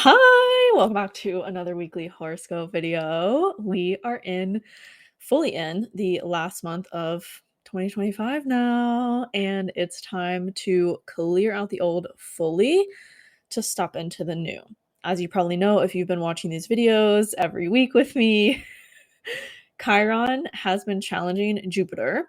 Hi, welcome back to another weekly horoscope video. We are fully in the last month of 2025 now, and it's time to clear out the old fully to step into the new. As you probably know, if you've been watching these videos every week with me, Chiron has been challenging Jupiter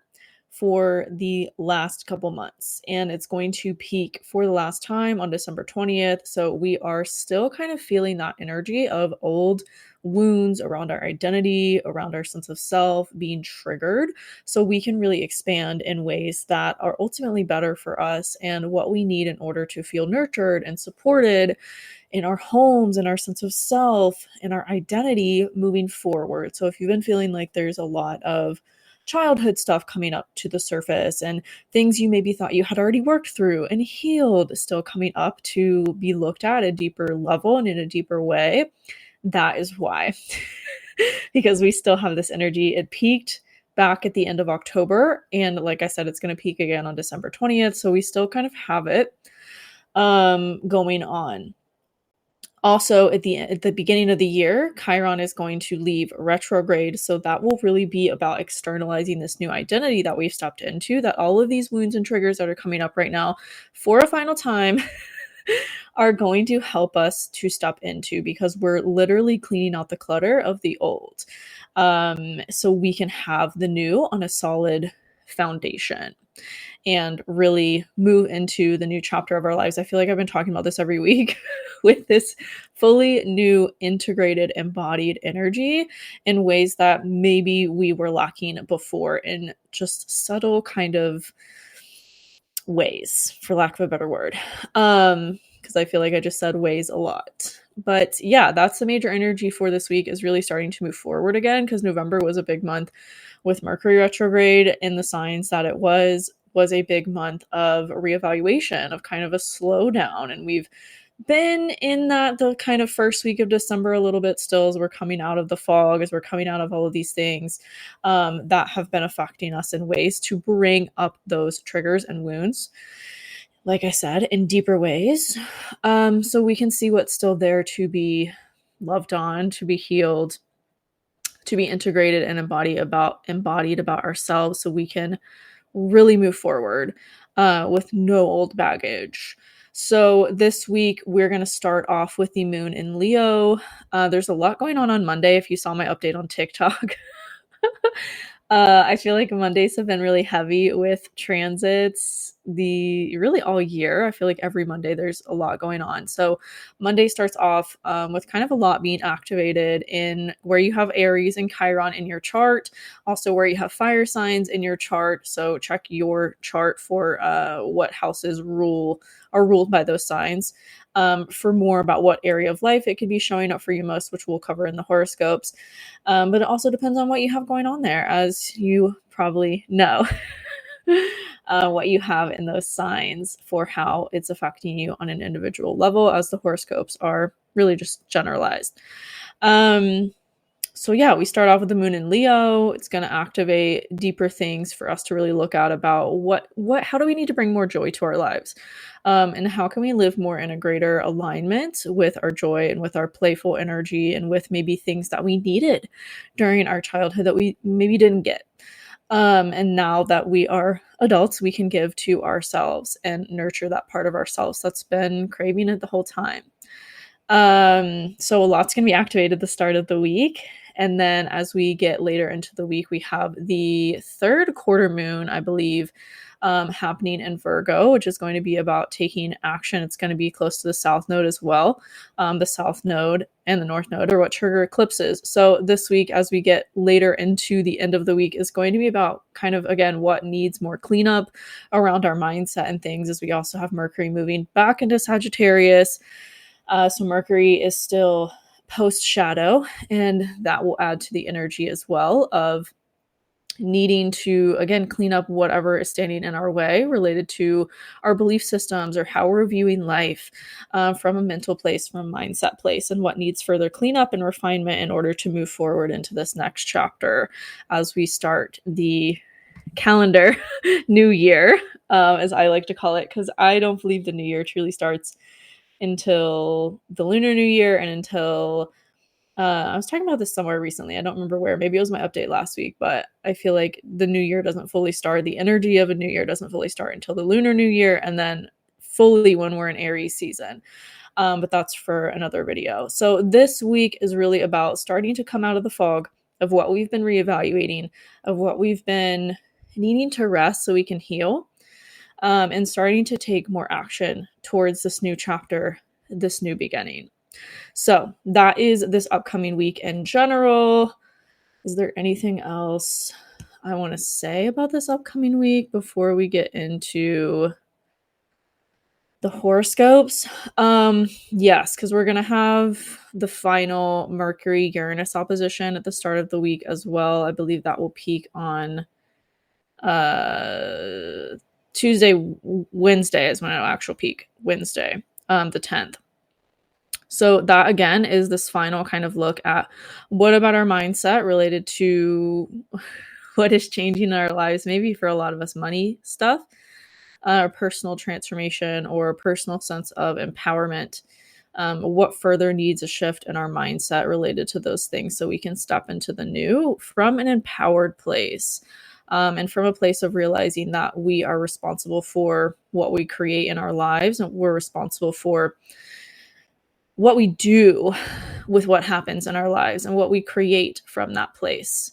for the last couple months, and it's going to peak for the last time on December 20th. So we are still kind of feeling that energy of old wounds around our identity, around our sense of self being triggered, so we can really expand in ways that are ultimately better for us and what we need in order to feel nurtured and supported in our homes and our sense of self and our identity moving forward. So if you've been feeling like there's a lot of childhood stuff coming up to the surface and things you maybe thought you had already worked through and healed still coming up to be looked at a deeper level and in a deeper way, that is why. Because we still have this energy. It peaked back at the end of October, and like I said, it's going to peak again on December 20th, so we still kind of have it going on. Also, at the beginning of the year, Chiron is going to leave retrograde, so that will really be about externalizing this new identity that we've stepped into, that all of these wounds and triggers that are coming up right now for a final time are going to help us to step into, because we're literally cleaning out the clutter of the old, so we can have the new on a solid foundation and really move into the new chapter of our lives. I feel like I've been talking about this every week with this fully new, integrated, embodied energy in ways that maybe we were lacking before in just subtle kind of ways, for lack of a better word. Because I feel like I just said ways a lot. But yeah, that's the major energy for this week, is really starting to move forward again, because November was a big month with Mercury retrograde in the signs that it was a big month of reevaluation, of kind of a slowdown. And we've been in the kind of first week of December a little bit still, as we're coming out of the fog, as we're coming out of all of these things that have been affecting us in ways to bring up those triggers and wounds, like I said, in deeper ways, so we can see what's still there to be loved on, to be healed, to be integrated and embodied about ourselves, so we can really move forward with no old baggage. So this week, we're going to start off with the moon in Leo. There's a lot going on Monday. If you saw my update on TikTok, I feel like Mondays have been really heavy with transits really all year. I feel like every Monday there's a lot going on. So Monday starts off with kind of a lot being activated in where you have Aries and Chiron in your chart, also where you have fire signs in your chart. So check your chart for what houses are ruled by those signs. For more about what area of life it could be showing up for you most, which we'll cover in the horoscopes. But it also depends on what you have going on there, as you probably know, what you have in those signs for how it's affecting you on an individual level, as the horoscopes are really just generalized. So yeah, we start off with the moon in Leo. It's going to activate deeper things for us to really look at about how do we need to bring more joy to our lives? And how can we live more in a greater alignment with our joy and with our playful energy, and with maybe things that we needed during our childhood that we maybe didn't get. And now that we are adults, we can give to ourselves and nurture that part of ourselves that's been craving it the whole time. So a lot's going to be activated at the start of the week. And then as we get later into the week, we have the third quarter moon, I believe, happening in Virgo, which is going to be about taking action. It's going to be close to the South Node as well. The South Node and the North Node are what trigger eclipses. So this week, as we get later into the end of the week, is going to be about kind of, again, what needs more cleanup around our mindset and things, as we also have Mercury moving back into Sagittarius. So Mercury is still post shadow, and that will add to the energy as well of needing to, again, clean up whatever is standing in our way related to our belief systems, or how we're viewing life from a mental place, from a mindset place, and what needs further cleanup and refinement in order to move forward into this next chapter as we start the calendar new year, as I like to call it, because I don't believe the new year truly starts until the Lunar New Year and until I was talking about this somewhere recently. I don't remember where. Maybe it was my update last week, but I feel like the new year doesn't fully start. The energy of a new year doesn't fully start until the Lunar New Year and then fully when we're in Aries season. But that's for another video. So this week is really about starting to come out of the fog of what we've been reevaluating, of what we've been needing to rest so we can heal, and starting to take more action towards this new chapter, this new beginning. So that is this upcoming week in general. Is there anything else I want to say about this upcoming week before we get into the horoscopes? Yes, because we're going to have the final Mercury Uranus opposition at the start of the week as well. I believe that will peak on Tuesday. Wednesday is when it'll actually peak. Wednesday, the 10th. So that again is this final kind of look at what about our mindset related to what is changing in our lives, maybe for a lot of us money stuff, or personal transformation or personal sense of empowerment. What further needs a shift in our mindset related to those things so we can step into the new from an empowered place, and from a place of realizing that we are responsible for what we create in our lives and we're responsible for what we do with what happens in our lives and what we create from that place.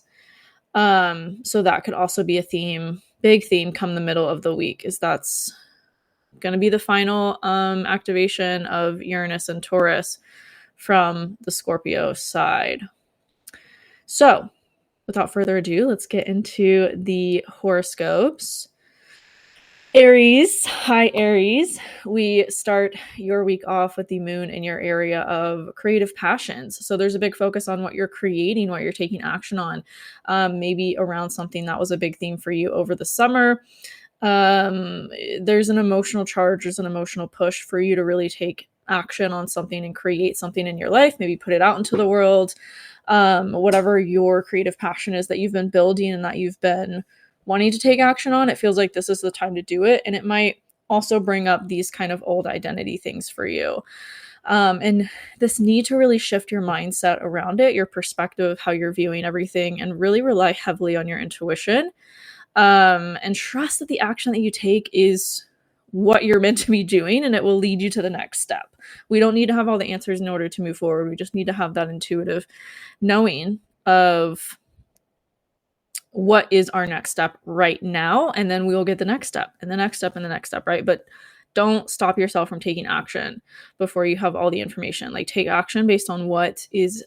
So that could also be a theme, big theme come the middle of the week, is that's going to be the final activation of Uranus and Taurus from the Scorpio side. So without further ado, let's get into the horoscopes. Aries, hi Aries. We start your week off with the moon in your area of creative passions. So there's a big focus on what you're creating, what you're taking action on, maybe around something that was a big theme for you over the summer. There's an emotional charge, there's an emotional push for you to really take action on something and create something in your life, maybe put it out into the world. Whatever your creative passion is that you've been building and that you've been wanting to take action on, it feels like this is the time to do it. And it might also bring up these kind of old identity things for you. And this need to really shift your mindset around it, your perspective of how you're viewing everything, and really rely heavily on your intuition. And trust that the action that you take is what you're meant to be doing and it will lead you to the next step. We don't need to have all the answers in order to move forward. We just need to have that intuitive knowing of what is our next step right now, and then we will get the next step and the next step and the next step, right? But don't stop yourself from taking action before you have all the information. Like, take action based on what is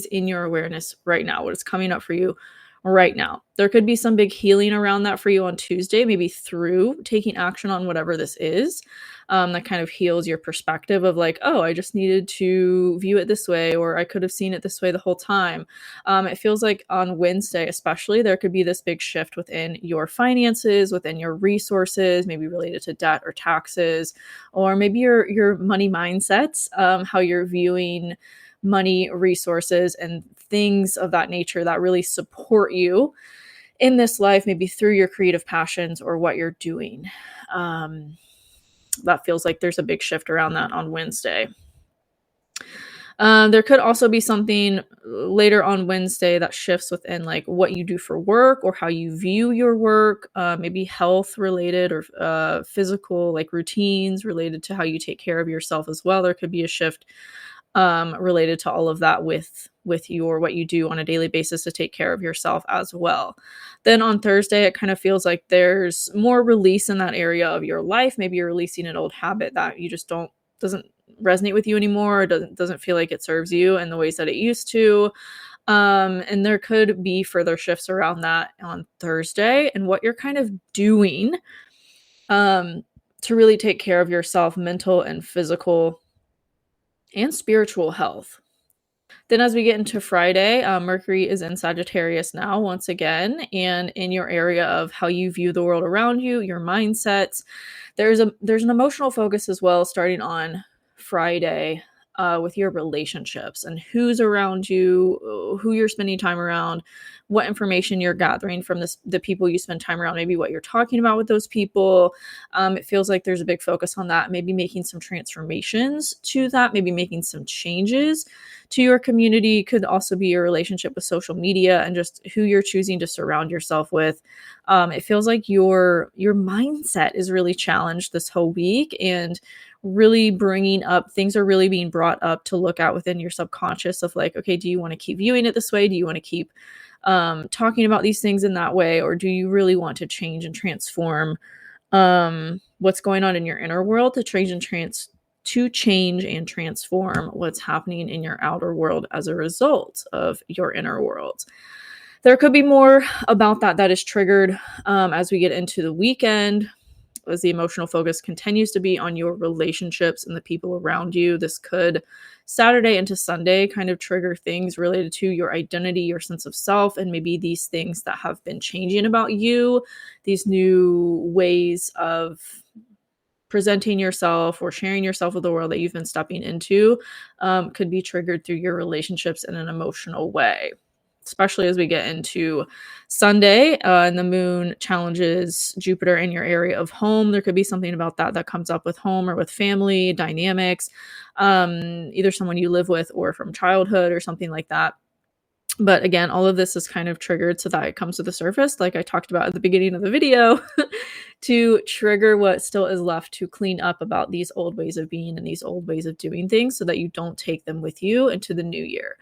in your awareness right now, what is coming up for you right now. There could be some big healing around that for you on Tuesday, maybe through taking action on whatever this is, that kind of heals your perspective of like, oh, I just needed to view it this way, or I could have seen it this way the whole time. It feels like on Wednesday, especially, there could be this big shift within your finances, within your resources, maybe related to debt or taxes, or maybe your money mindsets, how you're viewing money, resources, and things of that nature that really support you in this life, maybe through your creative passions or what you're doing. That feels like there's a big shift around that on Wednesday. There could also be something later on Wednesday that shifts within like what you do for work or how you view your work, maybe health related or physical, like routines related to how you take care of yourself as well. There could be a shift related to all of that with what you do on a daily basis to take care of yourself as well. Then on Thursday, it kind of feels like there's more release in that area of your life. Maybe you're releasing an old habit that you just doesn't resonate with you anymore, or doesn't feel like it serves you in the ways that it used to. And there could be further shifts around that on Thursday and what you're kind of doing to really take care of yourself, mental and physical and spiritual health. Then as we get into Friday, Mercury is in Sagittarius now once again, and in your area of how you view the world around you, your mindsets. There's an emotional focus as well starting on Friday, with your relationships and who's around you, who you're spending time around, what information you're gathering from the people you spend time around, maybe what you're talking about with those people. It feels like there's a big focus on that, maybe making some transformations to that, maybe making some changes to your community. Could also be your relationship with social media and just who you're choosing to surround yourself with. It feels like your mindset is really challenged this whole week, and really bringing up things are really being brought up to look at within your subconscious of like, okay, do you want to keep viewing it this way? Do you want to keep talking about these things in that way, or do you really want to change and transform what's going on in your inner world to change and transform what's happening in your outer world as a result of your inner world? There could be more about that is triggered as we get into the weekend, as the emotional focus continues to be on your relationships and the people around you. This could Saturday into Sunday kind of trigger things related to your identity, your sense of self, and maybe these things that have been changing about you, these new ways of presenting yourself or sharing yourself with the world that you've been stepping into, could be triggered through your relationships in an emotional way, especially as we get into Sunday, and the moon challenges Jupiter in your area of home. There could be something about that comes up with home or with family dynamics, either someone you live with or from childhood or something like that. But again, all of this is kind of triggered so that it comes to the surface, like I talked about at the beginning of the video, to trigger what still is left to clean up about these old ways of being and these old ways of doing things so that you don't take them with you into the new year.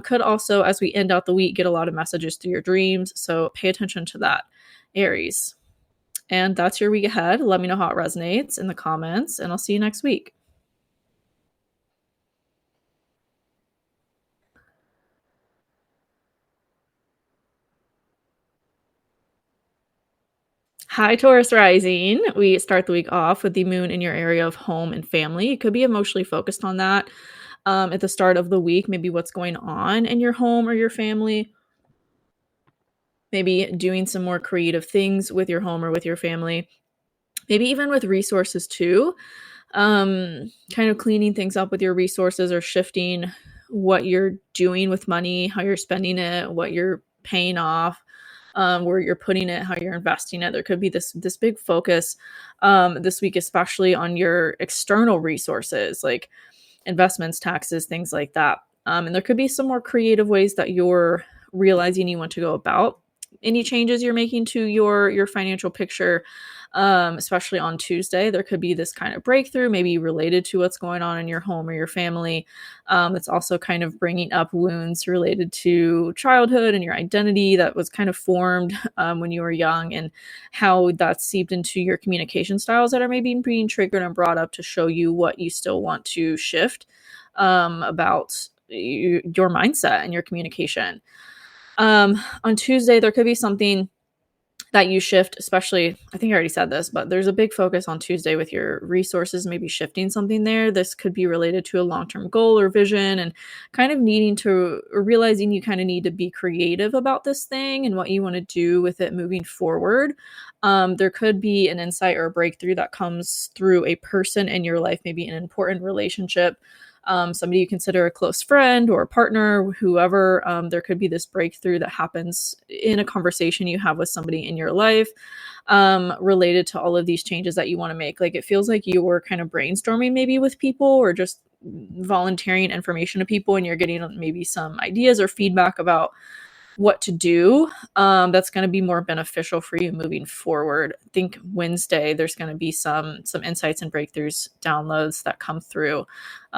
Could also, as we end out the week, get a lot of messages through your dreams. So pay attention to that, Aries. And that's your week ahead. Let me know how it resonates in the comments, and I'll see you next week. Hi, Taurus rising. We start the week off with the moon in your area of home and family. You could be emotionally focused on that at the start of the week, maybe what's going on in your home or your family, maybe doing some more creative things with your home or with your family, maybe even with resources too. Kind of cleaning things up with your resources or shifting what you're doing with money, how you're spending it, what you're paying off, where you're putting it, how you're investing it. There could be this big focus this week, especially on your external resources like investments, taxes, things like that. And there could be some more creative ways that you're realizing you want to go about any changes you're making to your financial picture. Especially on Tuesday, there could be this kind of breakthrough, maybe related to what's going on in your home or your family. It's also kind of bringing up wounds related to childhood and your identity that was kind of formed when you were young, and how that's seeped into your communication styles that are maybe being triggered and brought up to show you what you still want to shift about your mindset and your communication. On Tuesday, there could be something that you shift, especially, I think I already said this, but there's a big focus on Tuesday with your resources, maybe shifting something there. This could be related to a long-term goal or vision, and kind of needing to, or realizing you kind of need to be creative about this thing and what you want to do with it moving forward. There could be an insight or a breakthrough that comes through a person in your life, maybe an important relationship, somebody you consider a close friend or a partner, whoever. There could be this breakthrough that happens in a conversation you have with somebody in your life, related to all of these changes that you want to make. Like, it feels like you were kind of brainstorming maybe with people, or just volunteering information to people, and you're getting maybe some ideas or feedback about what to do, that's going to be more beneficial for you moving forward. I think Wednesday there's going to be some insights and breakthroughs, downloads that come through,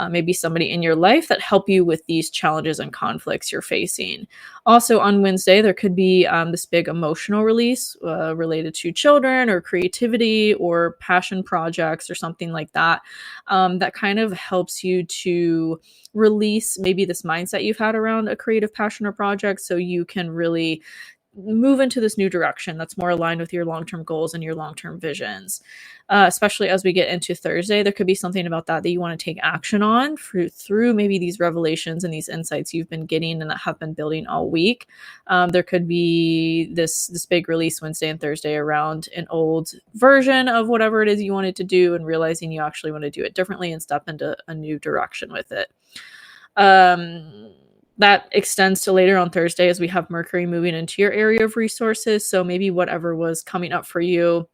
maybe somebody in your life that help you with these challenges and conflicts you're facing. Also on Wednesday there could be this big emotional release related to children or creativity or passion projects or something like that, that kind of helps you to release maybe this mindset you've had around a creative passion or project, so you can really move into this new direction that's more aligned with your long-term goals and your long-term visions. Especially as we get into Thursday, there could be something about that that you want to take action on through maybe these revelations and these insights you've been getting and that have been building all week. There could be this big release Wednesday and Thursday around an old version of whatever it is you wanted to do, and realizing you actually want to do it differently and step into a new direction with it. That extends to later on Thursday as we have Mercury moving into your area of resources. So maybe whatever was coming up for you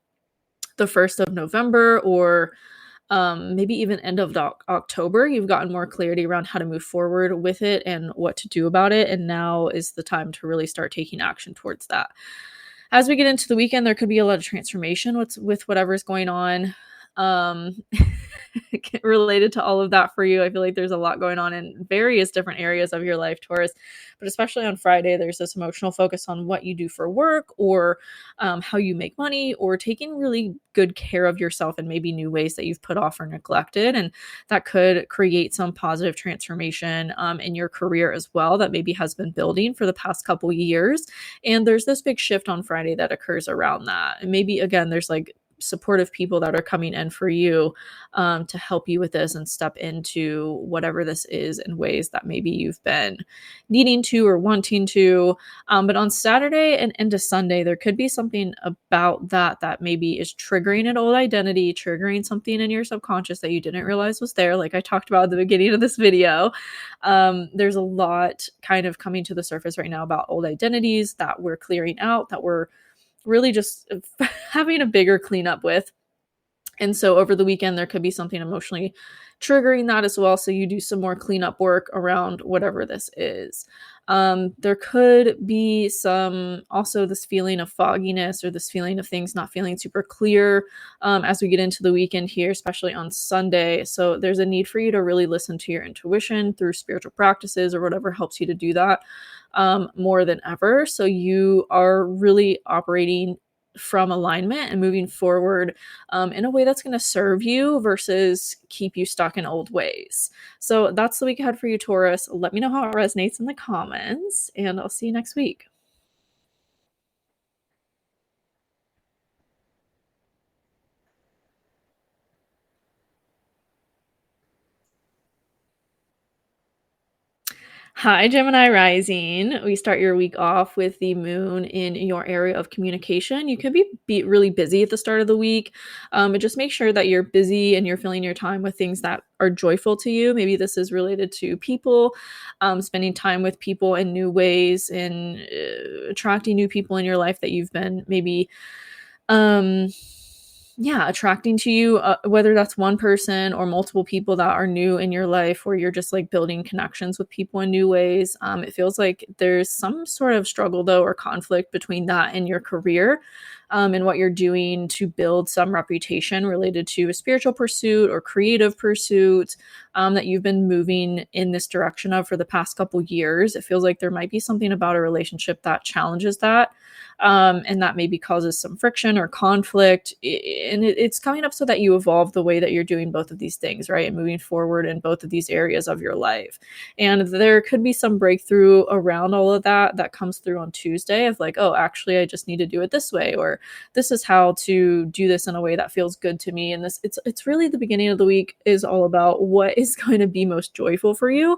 the 1st of November, or maybe even end of October, you've gotten more clarity around how to move forward with it and what to do about it. And now is the time to really start taking action towards that. As we get into the weekend, there could be a lot of transformation with whatever's going on. Um, related to all of that for you. I feel like there's a lot going on in various different areas of your life, Taurus, but especially on Friday, there's this emotional focus on what you do for work, or how you make money, or taking really good care of yourself in maybe new ways that you've put off or neglected. And that could create some positive transformation in your career as well, that maybe has been building for the past couple years. And there's this big shift on Friday that occurs around that. And maybe, again, there's like supportive people that are coming in for you to help you with this and step into whatever this is in ways that maybe you've been needing to or wanting to. But on Saturday and into Sunday, there could be something about that maybe is triggering an old identity, triggering something in your subconscious that you didn't realize was there. Like I talked about at the beginning of this video, there's a lot kind of coming to the surface right now about old identities that we're clearing out, that we're really just having a bigger cleanup with. And so over the weekend, there could be something emotionally triggering that as well. So you do some more cleanup work around whatever this is. There could be also this feeling of fogginess, or this feeling of things not feeling super clear as we get into the weekend here, especially on Sunday. So there's a need for you to really listen to your intuition through spiritual practices or whatever helps you to do that more than ever. So you are really operating from alignment and moving forward in a way that's going to serve you versus keep you stuck in old ways. So that's the week ahead for you, Taurus. Let me know how it resonates in the comments, and I'll see you next week. Hi, Gemini rising. We start your week off with the moon in your area of communication. You could be really busy at the start of the week, but just make sure that you're busy and you're filling your time with things that are joyful to you. Maybe this is related to people, spending time with people in new ways, and attracting new people in your life that you've been maybe um yeah, attracting to you, whether that's one person or multiple people that are new in your life, where you're just like building connections with people in new ways. It feels like there's some sort of struggle, though, or conflict between that and your career, and what you're doing to build some reputation related to a spiritual pursuit or creative pursuit that you've been moving in this direction of for the past couple years. It feels like there might be something about a relationship that challenges that, and that maybe causes some friction or conflict. And it's coming up so that you evolve the way that you're doing both of these things, right? And moving forward in both of these areas of your life. And there could be some breakthrough around all of that comes through on Tuesday, of like, oh, actually, I just need to do it this way, or this is how to do this in a way that feels good to me. And it's really the beginning of the week is all about what is going to be most joyful for you,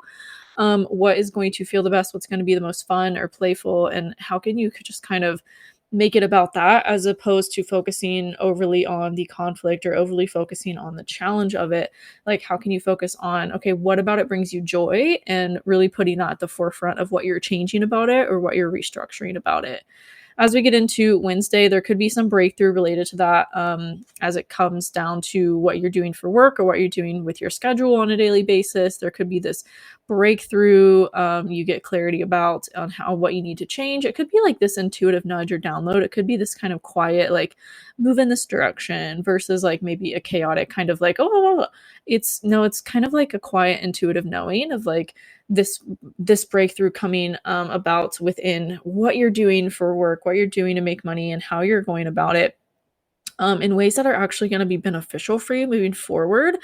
what is going to feel the best, what's going to be the most fun or playful, and how can you just kind of make it about that, as opposed to focusing overly on the conflict or overly focusing on the challenge of it. Like, how can you focus on, okay, what about it brings you joy, and really putting that at the forefront of what you're changing about it or what you're restructuring about it. As we get into Wednesday, there could be some breakthrough related to that, as it comes down to what you're doing for work or what you're doing with your schedule on a daily basis. There could be this breakthrough, you get clarity about on what you need to change. It could be like this intuitive nudge or download. It could be this kind of quiet, like, move in this direction, versus like maybe a chaotic kind of like, oh, it's kind of like a quiet intuitive knowing of like this breakthrough coming about within what you're doing for work, what you're doing to make money, and how you're going about it, in ways that are actually going to be beneficial for you moving forward,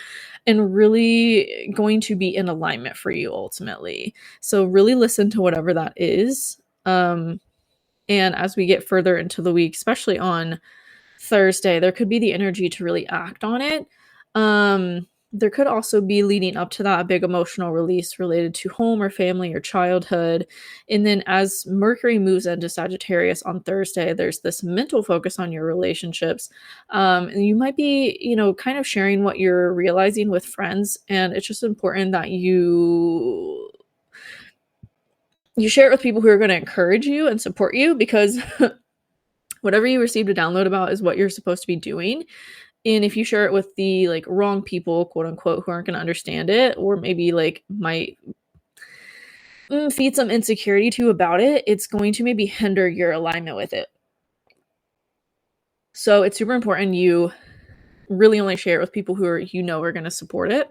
and really going to be in alignment for you ultimately. So really listen to whatever that is. And as we get further into the week, especially on Thursday, there could be the energy to really act on it. There could also be leading up to that a big emotional release related to home or family or childhood. And then as Mercury moves into Sagittarius on Thursday, there's this mental focus on your relationships. And you might be, kind of sharing what you're realizing with friends. And it's just important that you share it with people who are going to encourage you and support you, because whatever you received a download about is what you're supposed to be doing. And if you share it with the like wrong people, quote unquote, who aren't going to understand it, or maybe like might feed some insecurity to you about it, it's going to maybe hinder your alignment with it. So it's super important you really only share it with people who are going to support it.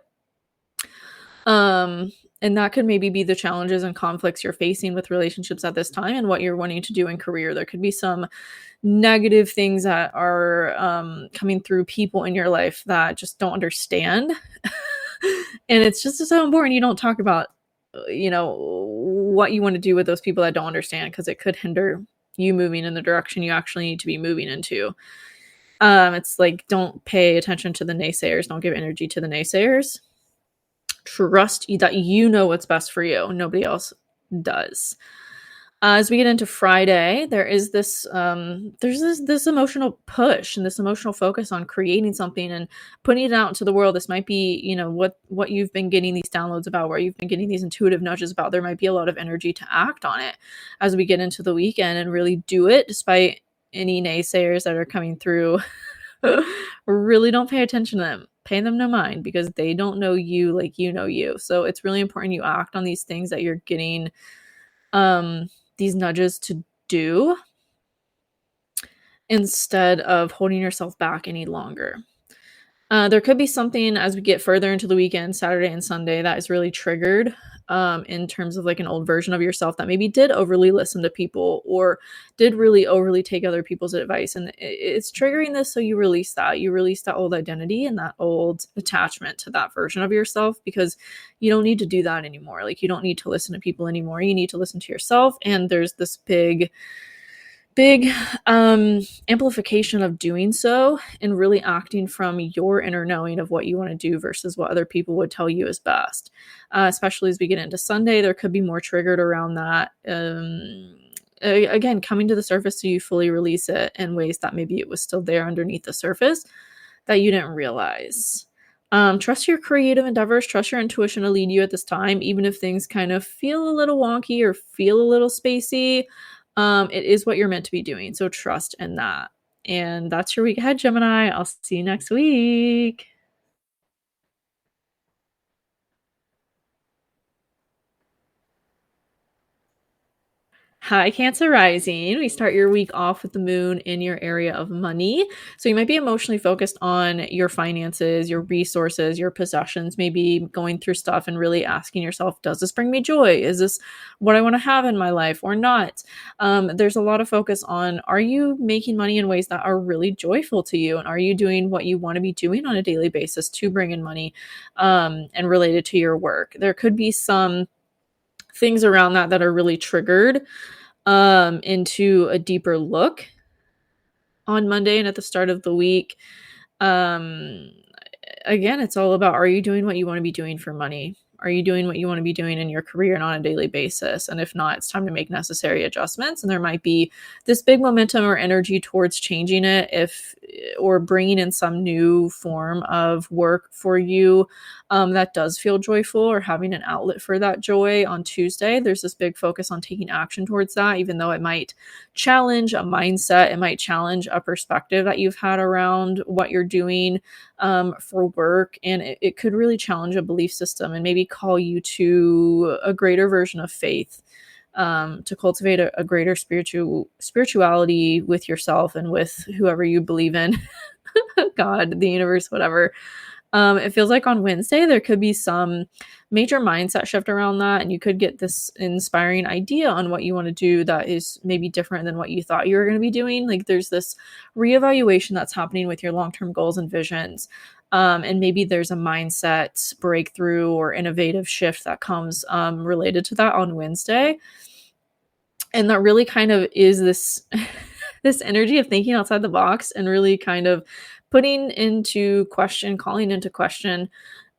And that could maybe be the challenges and conflicts you're facing with relationships at this time and what you're wanting to do in career. There could be some negative things that are coming through people in your life that just don't understand. And it's just so important you don't talk about, what you want to do with those people that don't understand, because it could hinder you moving in the direction you actually need to be moving into. It's like, don't pay attention to the naysayers. Don't give energy to the naysayers. Trust that you know what's best for you. Nobody else does. As we get into Friday, there is this this emotional push and this emotional focus on creating something and putting it out into the world. This might be, what you've been getting these downloads about, where you've been getting these intuitive nudges about. There might be a lot of energy to act on it as we get into the weekend and really do it, despite any naysayers that are coming through. Really don't pay attention to them. Pay them no mind, because they don't know you like you know you. So it's really important you act on these things that you're getting these nudges to do, instead of holding yourself back any longer. There could be something as we get further into the weekend, Saturday and Sunday, that is really triggered in terms of like an old version of yourself that maybe did overly listen to people or did really overly take other people's advice. And it's triggering this. So you release that. You release that old identity and that old attachment to that version of yourself, because you don't need to do that anymore. Like, you don't need to listen to people anymore. You need to listen to yourself. And there's this big amplification of doing so and really acting from your inner knowing of what you want to do versus what other people would tell you is best. Especially as we get into Sunday, there could be more triggered around that. Again, coming to the surface, so you fully release it in ways that maybe it was still there underneath the surface that you didn't realize. Trust your creative endeavors, trust your intuition to lead you at this time, even if things kind of feel a little wonky or feel a little spacey. It is what you're meant to be doing. So trust in that. And that's your week ahead, Gemini. I'll see you next week. Hi, Cancer rising. We start your week off with the moon in your area of money. So you might be emotionally focused on your finances, your resources, your possessions, maybe going through stuff and really asking yourself, does this bring me joy? Is this what I want to have in my life or not? There's a lot of focus on, are you making money in ways that are really joyful to you? And are you doing what you want to be doing on a daily basis to bring in money and related to your work? There could be some things around that are really triggered into a deeper look on Monday and at the start of the week. Um, Again, it's all about, are you doing what you want to be doing for money? Are you doing what you want to be doing in your career and on a daily basis? And if not, it's time to make necessary adjustments. And there might be this big momentum or energy towards changing it or bringing in some new form of work for you that does feel joyful, or having an outlet for that joy on Tuesday. There's this big focus on taking action towards that, even though it might challenge a mindset. It might challenge a perspective that you've had around what you're doing for work. And it could really challenge a belief system and maybe call you to a greater version of faith, to cultivate a greater spirituality with yourself and with whoever you believe in, God, the universe, whatever. It feels like on Wednesday, there could be some major mindset shift around that. And you could get this inspiring idea on what you want to do that is maybe different than what you thought you were going to be doing. Like, there's this reevaluation that's happening with your long-term goals and visions. And maybe there's a mindset breakthrough or innovative shift that comes related to that on Wednesday. And that really kind of is this this energy of thinking outside the box and really kind of putting into question, calling into question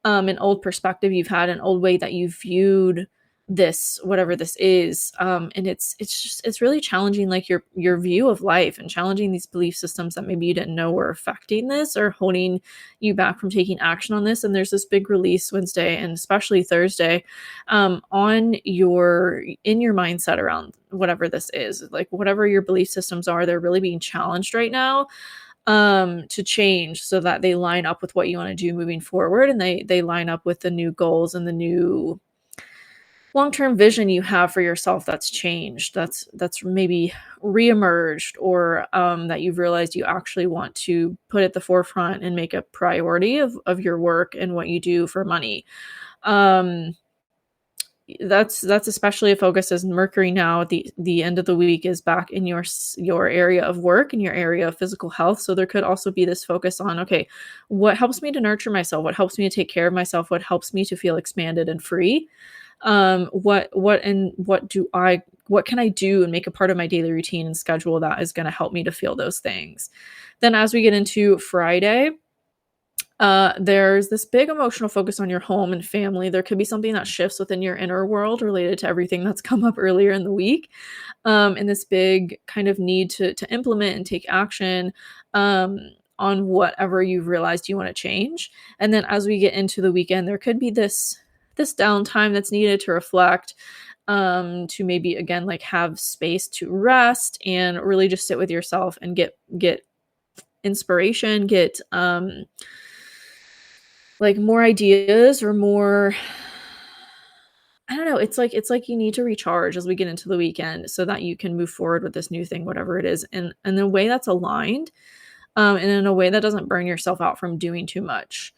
an old perspective you've had, an old way that you viewed this, whatever this is. And it's really challenging like your view of life and challenging these belief systems that maybe you didn't know were affecting this or holding you back from taking action on this. And there's this big release Wednesday and especially Thursday on your in your mindset around whatever this is. Like whatever your belief systems are, they're really being challenged right now to change so that they line up with what you want to do moving forward, and they line up with the new goals and the new long-term vision you have for yourself that's changed, that's maybe reemerged, or that you've realized you actually want to put at the forefront and make a priority of your work and what you do for money. um that's especially a focus as Mercury now at the end of the week is back in your area of work and your area of physical health. So there could also be this focus on, okay, what helps me to nurture myself? What helps me to take care of myself? What helps me to feel expanded and free? What can I do and make a part of my daily routine and schedule that is going to help me to feel those things? Then as we get into Friday, there's this big emotional focus on your home and family. There could be something that shifts within your inner world related to everything that's come up earlier in the week. And this big kind of need to implement and take action on whatever you've realized you want to change. And then as we get into the weekend, there could be this downtime that's needed to reflect, to maybe again like have space to rest and really just sit with yourself and get inspiration, get like more ideas or more, I don't know, it's like you need to recharge as we get into the weekend so that you can move forward with this new thing, whatever it is, in a way that's aligned, and in a way that doesn't burn yourself out from doing too much.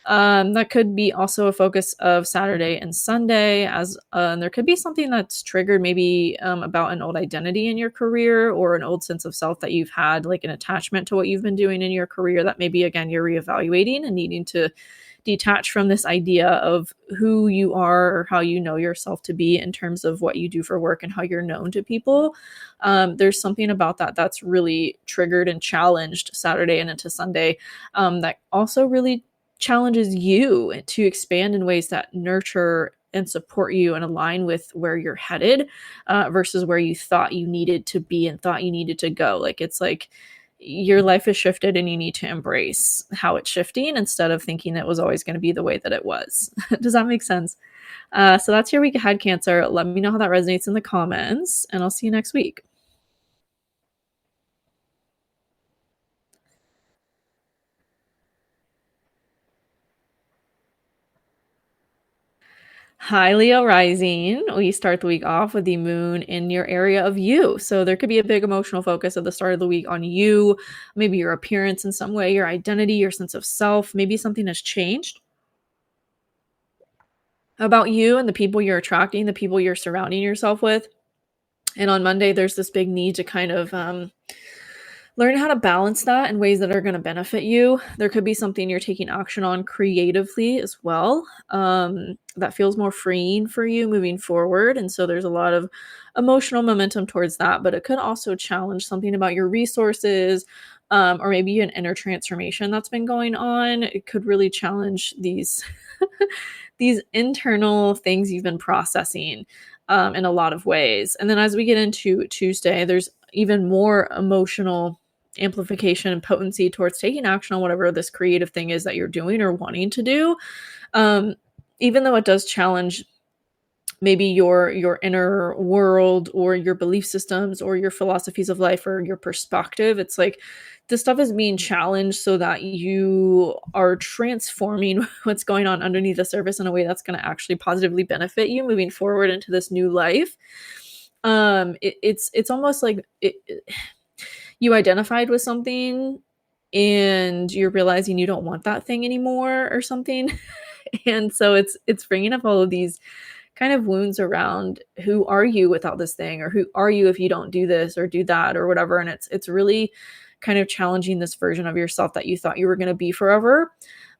That could be also a focus of Saturday and Sunday as and there could be something that's triggered maybe about an old identity in your career or an old sense of self that you've had, like an attachment to what you've been doing in your career that maybe again you're reevaluating and needing to detach from this idea of who you are or how you know yourself to be in terms of what you do for work and how you're known to people. There's something about that that's really triggered and challenged Saturday and into Sunday, that also really challenges you to expand in ways that nurture and support you and align with where you're headed, versus where you thought you needed to be and thought you needed to go. Like it's like your life is shifted and you need to embrace how it's shifting instead of thinking it was always going to be the way that it was. Does that make sense? So that's your week ahead, Cancer. Let me know how that resonates in the comments, and I'll see you next week. Hi, Leo rising. We start the week off with the moon in your area of you. So there could be a big emotional focus at the start of the week on you, maybe your appearance in some way, your identity, your sense of self. Maybe something has changed about you and the people you're attracting, the people you're surrounding yourself with. And on Monday, there's this big need to kind of learn how to balance that in ways that are going to benefit you. There could be something you're taking action on creatively as well, that feels more freeing for you moving forward. And so there's a lot of emotional momentum towards that, but it could also challenge something about your resources, or maybe an inner transformation that's been going on. It could really challenge these these internal things you've been processing, in a lot of ways. And then as we get into Tuesday, there's even more emotional amplification and potency towards taking action on whatever this creative thing is that you're doing or wanting to do. Um, Even though it does challenge maybe your inner world or your belief systems or your philosophies of life or your perspective, it's like this stuff is being challenged so that you are transforming what's going on underneath the surface in a way that's going to actually positively benefit you moving forward into this new life. It's almost like you identified with something and you're realizing you don't want that thing anymore or something. And so it's bringing up all of these kind of wounds around who are you without this thing, or who are you if you don't do this or do that or whatever. And it's really kind of challenging this version of yourself that you thought you were going to be forever.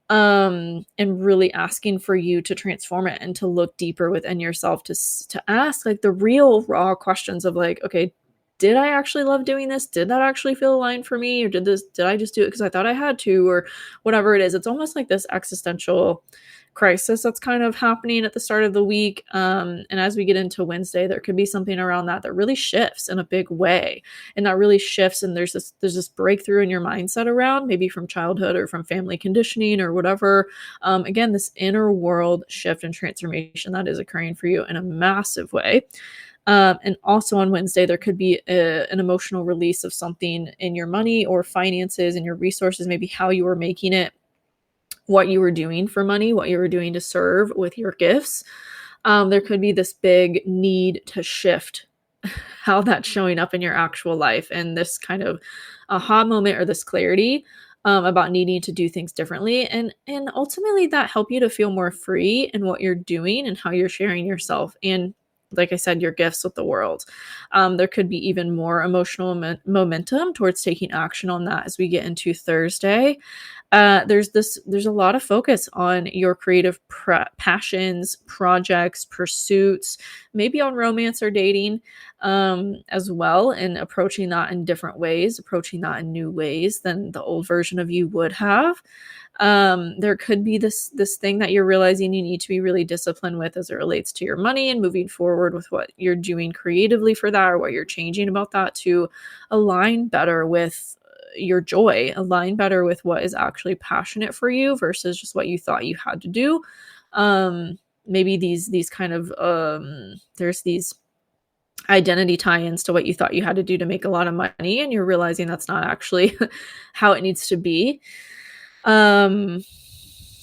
and really asking for you to transform it and to look deeper within yourself to ask like the real raw questions of like, okay, did I actually love doing this? Did that actually feel aligned for me? Or did I just do it because I thought I had to, or whatever it is? It's almost like this existential crisis that's kind of happening at the start of the week. And as we get into Wednesday, there could be something around that that really shifts in a big way, and that really shifts. And there's this breakthrough in your mindset around maybe from childhood or from family conditioning or whatever. Again, this inner world shift and transformation that is occurring for you in a massive way. And also on Wednesday, there could be an emotional release of something in your money or finances and your resources, maybe how you were making it, what you were doing for money, what you were doing to serve with your gifts. There could be this big need to shift how that's showing up in your actual life, and this kind of aha moment or this clarity about needing to do things differently, and ultimately that help you to feel more free in what you're doing and how you're sharing yourself and, like I said, your gifts with the world. There could be even more emotional momentum towards taking action on that as we get into Thursday. There's a lot of focus on your creative passions, projects, pursuits, maybe on romance or dating, as well, and approaching that in different ways, approaching that in new ways than the old version of you would have. There could be this thing that you're realizing you need to be really disciplined with as it relates to your money and moving forward with what you're doing creatively for that, or what you're changing about that to align better with your joy, align better with what is actually passionate for you versus just what you thought you had to do. Maybe these kind of there's these identity tie-ins to what you thought you had to do to make a lot of money, and you're realizing that's not actually how it needs to be. Um,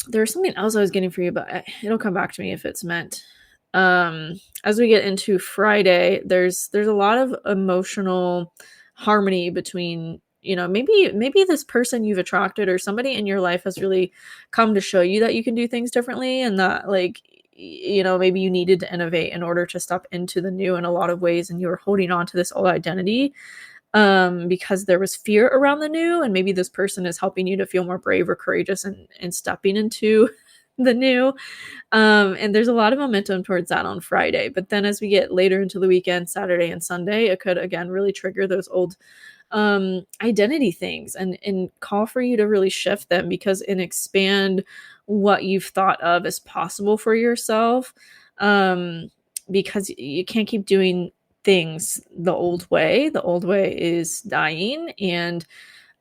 there's something else I was getting for you, but it'll come back to me if it's meant. As we get into Friday, there's a lot of emotional harmony between, maybe this person you've attracted or somebody in your life has really come to show you that you can do things differently, and that like maybe you needed to innovate in order to step into the new in a lot of ways, and you were holding on to this old identity because there was fear around the new, and maybe this person is helping you to feel more brave or courageous and stepping into the new. And there's a lot of momentum towards that on Friday. But then as we get later into the weekend, Saturday and Sunday, it could again really trigger those old identity things and call for you to really shift them and expand what you've thought of as possible for yourself. Because you can't keep doing things the old way. The old way is dying, and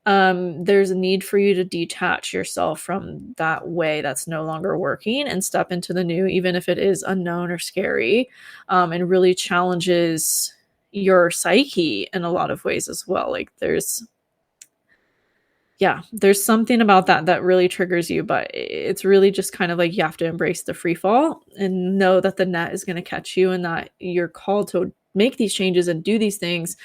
there's a need for you to detach yourself from that way that's no longer working and step into the new, even if it is unknown or scary, and really challenges your psyche in a lot of ways as well. Like there's something about that that really triggers you, but it's really just kind of like you have to embrace the free fall and know that the net is going to catch you, and that you're called to make these changes and do these things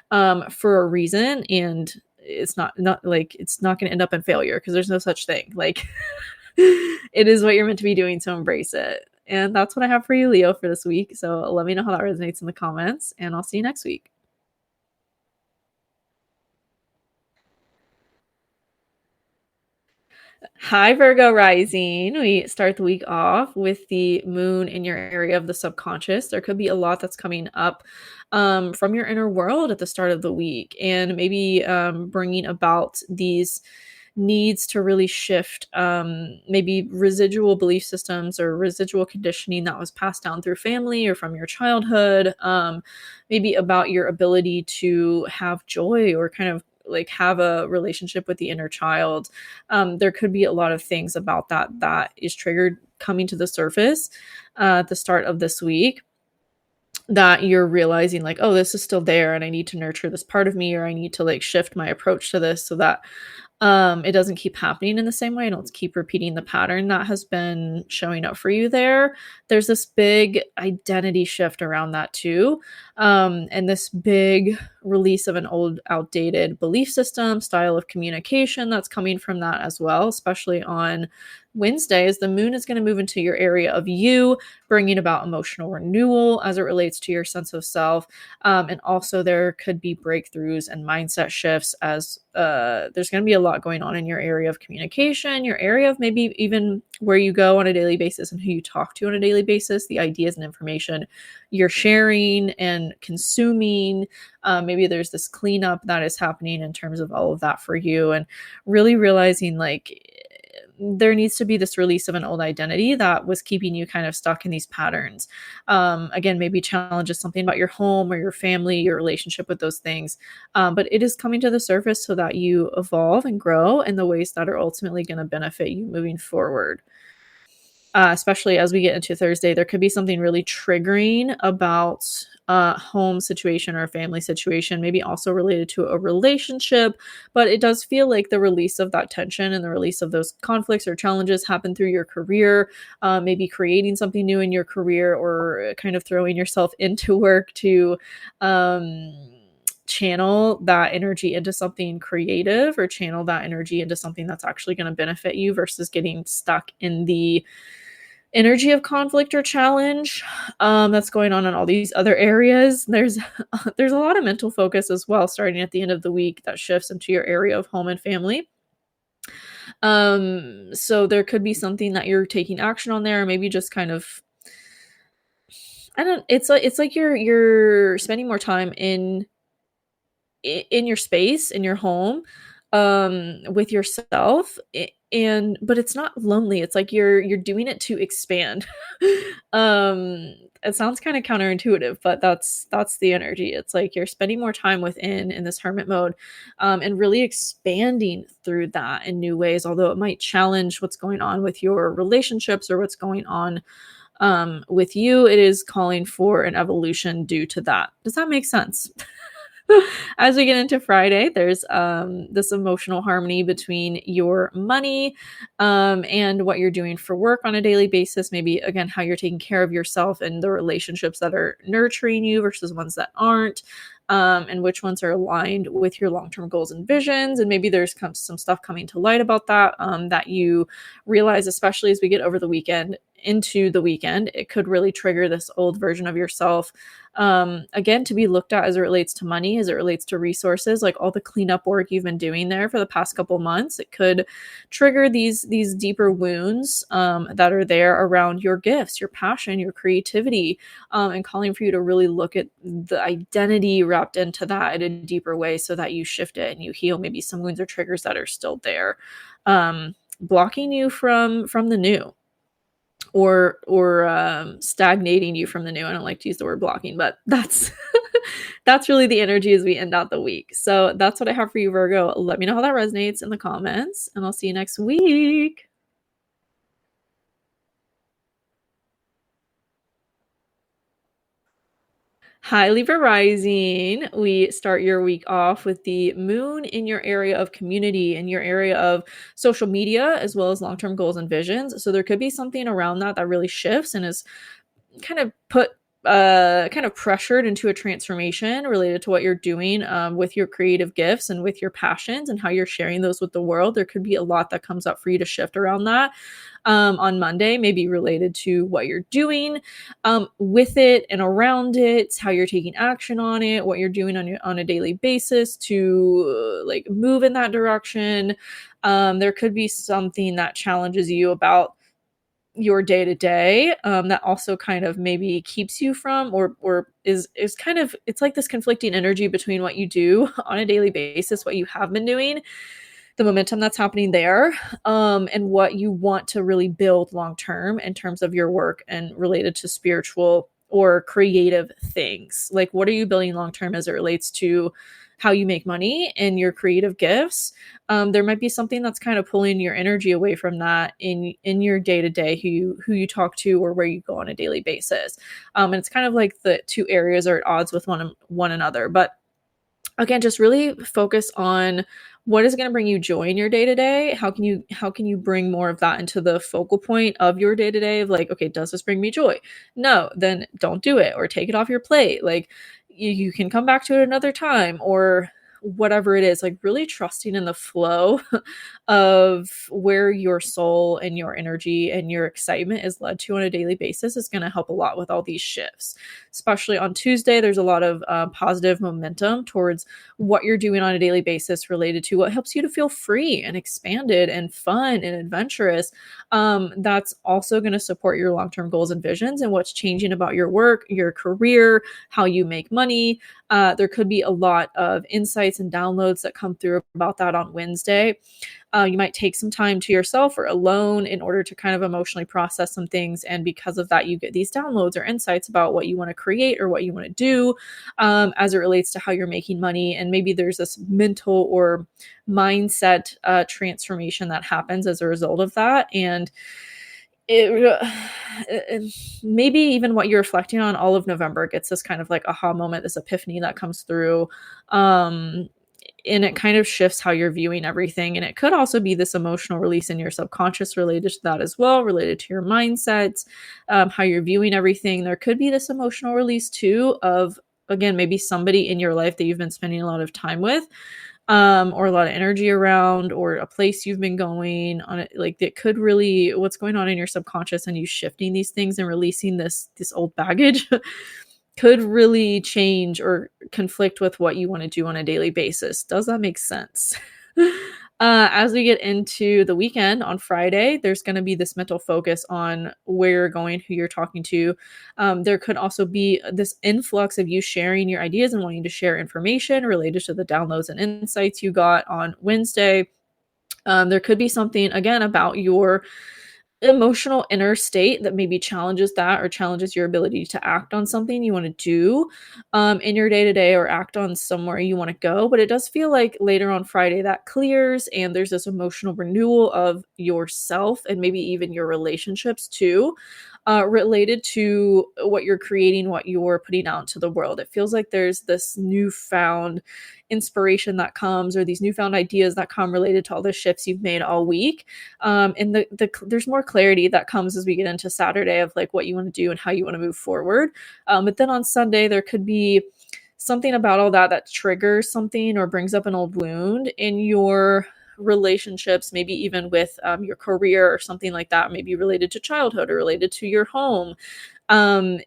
for a reason. And it's not going to end up in failure, because there's no such thing. Like it is what you're meant to be doing, so embrace it. And that's what I have for you, Leo, for this week. So let me know how that resonates in the comments, and I'll see you next week. Hi, Virgo rising. We start the week off with the moon in your area of the subconscious. There could be a lot that's coming up from your inner world at the start of the week, and maybe bringing about these needs to really shift maybe residual belief systems or residual conditioning that was passed down through family or from your childhood, maybe about your ability to have joy or kind of like have a relationship with the inner child. There could be a lot of things about that is triggered coming to the surface at the start of this week, that you're realizing like, oh, this is still there and I need to nurture this part of me, or I need to like shift my approach to this so that it doesn't keep happening in the same way. I don't keep repeating the pattern that has been showing up for you there. There's this big identity shift around that too. And this big release of an old, outdated belief system, style of communication that's coming from that as well, especially on Wednesdays. The moon is going to move into your area of you, bringing about emotional renewal as it relates to your sense of self. And also, there could be breakthroughs and mindset shifts as there's going to be a lot going on in your area of communication, your area of maybe even where you go on a daily basis and who you talk to on a daily basis, the ideas and information you're sharing and consuming. Maybe there's this cleanup that is happening in terms of all of that for you, and really realizing like there needs to be this release of an old identity that was keeping you kind of stuck in these patterns. Again, maybe challenges something about your home or your family, your relationship with those things. But it is coming to the surface so that you evolve and grow in the ways that are ultimately going to benefit you moving forward. Especially as we get into Thursday, there could be something really triggering about a home situation or a family situation, maybe also related to a relationship. But it does feel like the release of that tension and the release of those conflicts or challenges happen through your career, maybe creating something new in your career or kind of throwing yourself into work to channel that energy into something creative or channel that energy into something that's actually going to benefit you versus getting stuck in the energy of conflict or challenge that's going on in all these other areas. There's a lot of mental focus as well starting at the end of the week that shifts into your area of home and family. So there could be something that you're taking action on there, or maybe just kind of, I don't, it's like you're spending more time in your space, in your home, with yourself, and but it's not lonely. It's like you're doing it to expand. It sounds kind of counterintuitive, but that's the energy. It's like you're spending more time within in this hermit mode, and really expanding through that in new ways. Although it might challenge what's going on with your relationships or what's going on with you, it is calling for an evolution due to that. Does that make sense? As we get into Friday, there's this emotional harmony between your money and what you're doing for work on a daily basis. Maybe, again, how you're taking care of yourself and the relationships that are nurturing you versus ones that aren't. And which ones are aligned with your long-term goals and visions. And maybe there's some stuff coming to light about that that you realize, especially as we get over the weekend into the weekend, it could really trigger this old version of yourself. Again, to be looked at as it relates to money, as it relates to resources, like all the cleanup work you've been doing there for the past couple months. It could trigger these deeper wounds that are there around your gifts, your passion, your creativity, and calling for you to really look at the identity wrapped into that in a deeper way so that you shift it and you heal maybe some wounds or triggers that are still there, blocking you from the new, or stagnating you from the new. I don't like to use the word blocking, but that's that's really the energy as we end out the week. So that's what I have for you, Virgo. Let me know how that resonates in the comments, and I'll see you next week. Hi, Libra rising. We start your week off with the moon in your area of community, in your area of social media, as well as long term goals and visions. So there could be something around that that really shifts and is kind of kind of pressured into a transformation related to what you're doing with your creative gifts and with your passions and how you're sharing those with the world. There could be a lot that comes up for you to shift around that on Monday, maybe related to what you're doing with it and around it, how you're taking action on it, what you're doing on a daily basis to like move in that direction. There could be something that challenges you about your day to day that also kind of maybe keeps you from, or is kind of, it's like this conflicting energy between what you do on a daily basis, what you have been doing, the momentum that's happening there, and what you want to really build long term in terms of your work and related to spiritual or creative things. Like, what are you building long term as it relates to how you make money and your creative gifts? There might be something that's kind of pulling your energy away from that in your day to day, who you talk to or where you go on a daily basis. And it's kind of like the two areas are at odds with one another. But again, just really focus on what is going to bring you joy in your day to day. How can you bring more of that into the focal point of your day to day of like, okay, does this bring me joy? No, then don't do it or take it off your plate. Like, you can come back to it another time, or whatever it is, like really trusting in the flow of where your soul and your energy and your excitement is led to on a daily basis is going to help a lot with all these shifts. Especially on Tuesday, there's a lot of positive momentum towards what you're doing on a daily basis related to what helps you to feel free and expanded and fun and adventurous. That's also going to support your long term goals and visions and what's changing about your work, your career, how you make money. There could be a lot of insights and downloads that come through about that on Wednesday. You might take some time to yourself or alone in order to kind of emotionally process some things. And because of that, you get these downloads or insights about what you want to create or what you want to do as it relates to how you're making money. And maybe there's this mental or mindset transformation that happens as a result of that. And maybe even what you're reflecting on all of November gets this kind of like aha moment, this epiphany that comes through. Um, and it kind of shifts how you're viewing everything. And it could also be this emotional release in your subconscious related to that as well, related to your mindsets, how you're viewing everything. There could be this emotional release too of, again, maybe somebody in your life that you've been spending a lot of time with, or a lot of energy around, or a place you've been going on it. Like that could really, what's going on in your subconscious and you shifting these things and releasing this old baggage could really change or conflict with what you want to do on a daily basis. Does that make sense? As we get into the weekend on Friday, there's going to be this mental focus on where you're going, who you're talking to. There could also be this influx of you sharing your ideas and wanting to share information related to the downloads and insights you got on Wednesday. There could be something, again, about your emotional inner state that maybe challenges that or challenges your ability to act on something you want to do in your day to day, or act on somewhere you want to go. But it does feel like later on Friday that clears and there's this emotional renewal of yourself and maybe even your relationships too, related to what you're creating, what you're putting out into the world. It feels like there's this newfound inspiration that comes, or these newfound ideas that come related to all the shifts you've made all week. And there's more clarity that comes as we get into Saturday of like what you want to do and how you want to move forward. But then on Sunday, there could be something about all that that triggers something or brings up an old wound in your relationships, maybe even with your career or something like that, maybe related to childhood or related to your home. And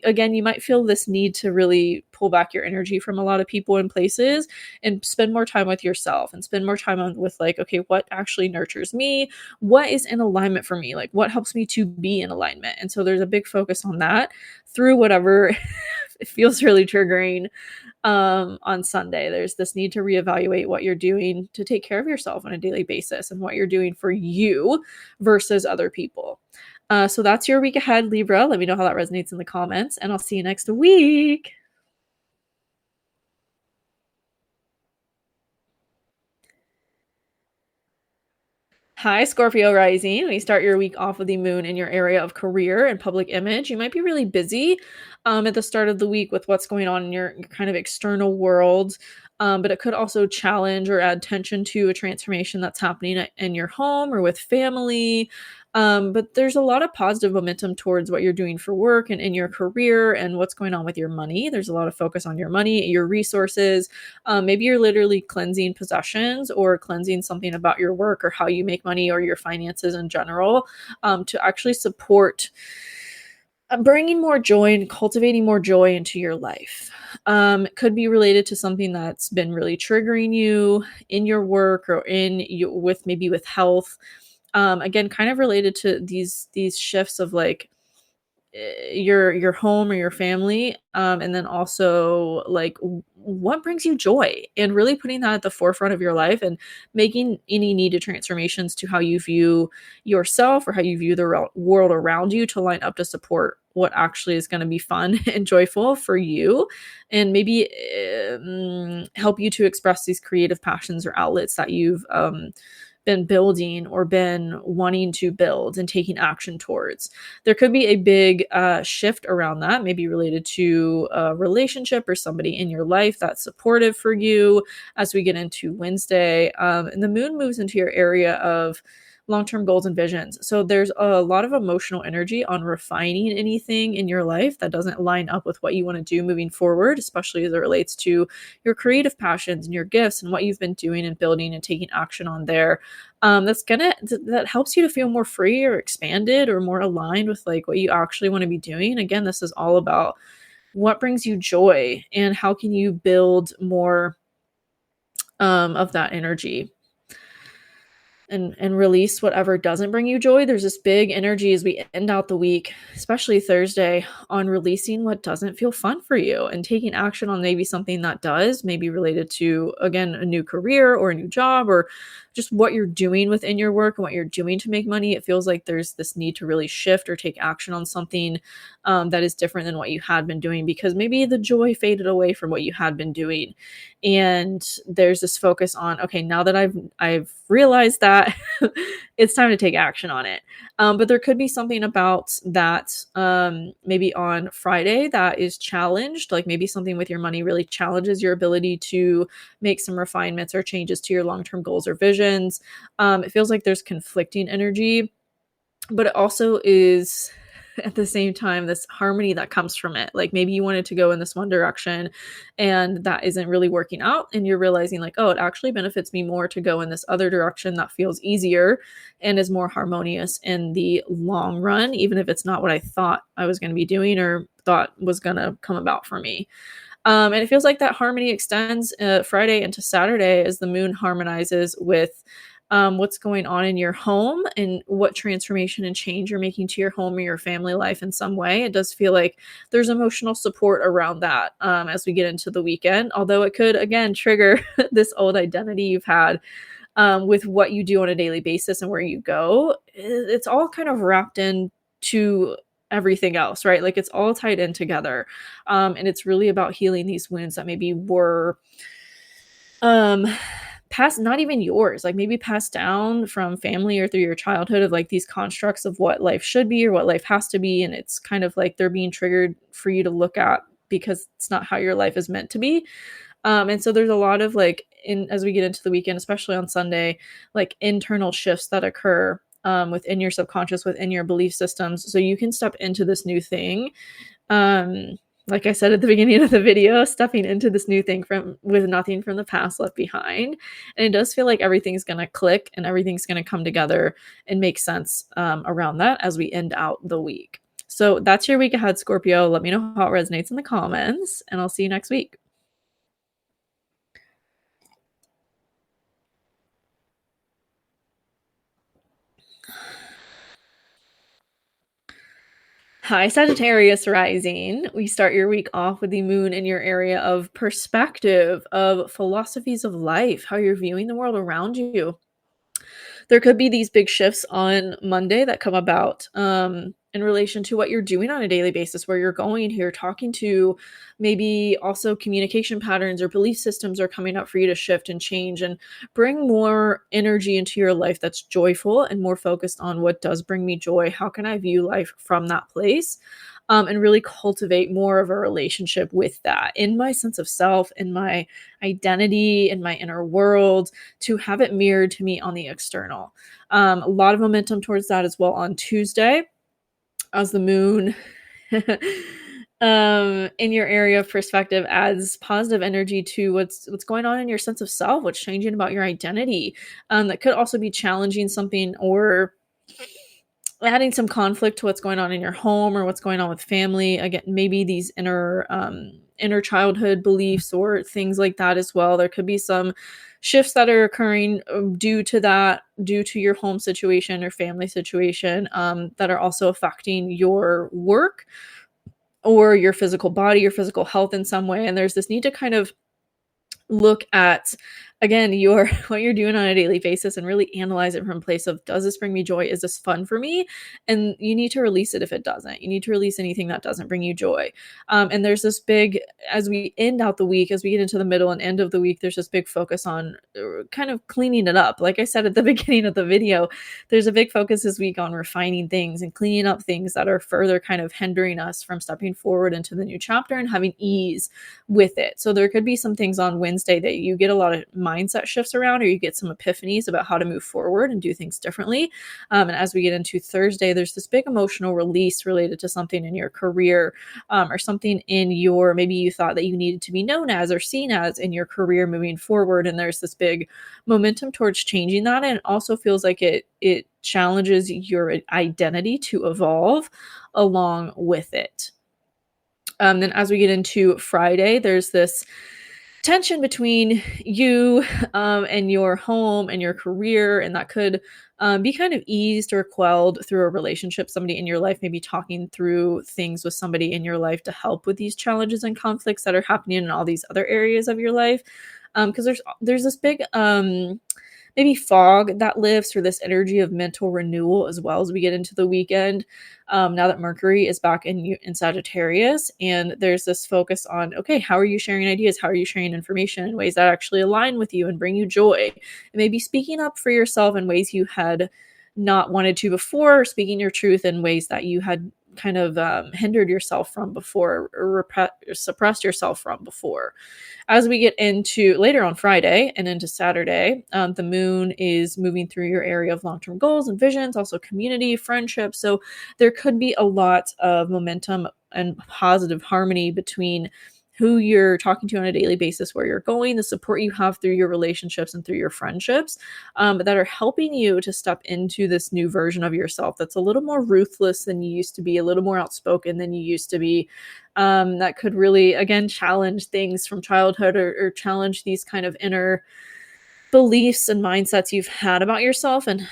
again, you might feel this need to really pull back your energy from a lot of people and places and spend more time with yourself and spend more time with like, okay, what actually nurtures me? What is in alignment for me? Like what helps me to be in alignment? And so there's a big focus on that through whatever it feels really triggering. On Sunday, there's this need to reevaluate what you're doing to take care of yourself on a daily basis and what you're doing for you versus other people. So that's your week ahead, Libra. Let me know how that resonates in the comments, and I'll see you next week. Hi, Scorpio rising. When you start your week off with the moon in your area of career and public image, you might be really busy at the start of the week with what's going on in your kind of external world. But it could also challenge or add tension to a transformation that's happening in your home or with family. But there's a lot of positive momentum towards what you're doing for work and in your career and what's going on with your money. There's a lot of focus on your money, your resources. Maybe you're literally cleansing possessions or cleansing something about your work or how you make money or your finances in general, to actually support bringing more joy and cultivating more joy into your life. It could be related to something that's been really triggering you in your work or in you with maybe with health. Again, kind of related to these shifts of like your home or your family, and then also like what brings you joy, and really putting that at the forefront of your life and making any needed transformations to how you view yourself or how you view the world around you to line up to support what actually is going to be fun and joyful for you, and maybe help you to express these creative passions or outlets that you've been building or been wanting to build and taking action towards. There could be a big shift around that, maybe related to a relationship or somebody in your life that's supportive for you as we get into Wednesday. And the moon moves into your area of long-term goals and visions. So there's a lot of emotional energy on refining anything in your life that doesn't line up with what you want to do moving forward, especially as it relates to your creative passions and your gifts and what you've been doing and building and taking action on there. That helps you to feel more free or expanded or more aligned with like what you actually want to be doing. Again, this is all about what brings you joy and how can you build more of that energy and release whatever doesn't bring you joy. There's this big energy as we end out the week, especially Thursday, on releasing what doesn't feel fun for you and taking action on maybe something that does, maybe related to, again, a new career or a new job or just what you're doing within your work and what you're doing to make money. It feels like there's this need to really shift or take action on something that is different than what you had been doing because maybe the joy faded away from what you had been doing. And there's this focus on, okay, now that I've realized that, it's time to take action on it. But there could be something about that, maybe on Friday that is challenged, like maybe something with your money really challenges your ability to make some refinements or changes to your long-term goals or visions. It feels like there's conflicting energy, but it also is at the same time this harmony that comes from it. Like maybe you wanted to go in this one direction and that isn't really working out and you're realizing like, oh, it actually benefits me more to go in this other direction that feels easier and is more harmonious in the long run, even if it's not what I thought I was going to be doing or thought was going to come about for me. And it feels like that harmony extends Friday into Saturday as the moon harmonizes with what's going on in your home and what transformation and change you're making to your home or your family life in some way. It does feel like there's emotional support around that as we get into the weekend, although it could, again, trigger this old identity you've had with what you do on a daily basis and where you go. It's all kind of wrapped into everything else, right? Like it's all tied in together. And it's really about healing these wounds that maybe were um passed, not even yours, like maybe passed down from family or through your childhood of like these constructs of what life should be or what life has to be. And it's kind of like they're being triggered for you to look at because it's not how your life is meant to be. And so there's a lot of like in as we get into the weekend, especially on Sunday, like internal shifts that occur within your subconscious, within your belief systems. So you can step into this new thing. Like I said at the beginning of the video, stepping into this new thing from with nothing from the past left behind. And it does feel like everything's gonna click and everything's gonna come together and make sense around that as we end out the week. So that's your week ahead, Scorpio. Let me know how it resonates in the comments, and I'll see you next week. Hi, Sagittarius rising. We start your week off with the moon in your area of perspective, of philosophies of life, how you're viewing the world around you. There could be these big shifts on Monday that come about in relation to what you're doing on a daily basis, where you're going, who you're talking to. Maybe also communication patterns or belief systems are coming up for you to shift and change and bring more energy into your life that's joyful and more focused on what does bring me joy. How can I view life from that place? And really cultivate more of a relationship with that in my sense of self, in my identity, in my inner world, to have it mirrored to me on the external. A lot of momentum towards that as well on Tuesday as the moon in your area of perspective adds positive energy to what's going on in your sense of self, what's changing about your identity. That could also be challenging something or adding some conflict to what's going on in your home or what's going on with family. Again, maybe these inner childhood beliefs or things like that as well. There could be some shifts that are occurring due to that, due to your home situation or family situation, that are also affecting your work or your physical body, your physical health in some way. And there's this need to kind of look at, again, your what you're doing on a daily basis and really analyze it from a place of, does this bring me joy? Is this fun for me? And you need to release it if it doesn't. You need to release anything that doesn't bring you joy. And there's this big, as we end out the week, as we get into the middle and end of the week, there's this big focus on kind of cleaning it up. Like I said at the beginning of the video, there's a big focus this week on refining things and cleaning up things that are further kind of hindering us from stepping forward into the new chapter and having ease with it. So there could be some things on Wednesday that you get a lot of mindset shifts around, or you get some epiphanies about how to move forward and do things differently. And as we get into Thursday, there's this big emotional release related to something in your career, or something in your, maybe you thought that you needed to be known as or seen as in your career moving forward. And there's this big momentum towards changing that. And it also feels like it challenges your identity to evolve along with it. Then as we get into Friday, there's this tension between you and your home and your career, and that could be kind of eased or quelled through a relationship, somebody in your life, maybe talking through things with somebody in your life to help with these challenges and conflicts that are happening in all these other areas of your life. Because there's this big maybe fog that lifts, or this energy of mental renewal as well as we get into the weekend. Now that Mercury is back in Sagittarius, and there's this focus on, okay, how are you sharing ideas? How are you sharing information in ways that actually align with you and bring you joy? And maybe speaking up for yourself in ways you had not wanted to before, or speaking your truth in ways that you had kind of hindered yourself from before, or suppressed yourself from before. As we get into later on Friday and into Saturday, the moon is moving through your area of long-term goals and visions, also community, friendship. So there could be a lot of momentum and positive harmony between who you're talking to on a daily basis, where you're going, the support you have through your relationships and through your friendships, that are helping you to step into this new version of yourself that's a little more ruthless than you used to be, a little more outspoken than you used to be. That could really, again, challenge things from childhood, or challenge these kind of inner beliefs and mindsets you've had about yourself, and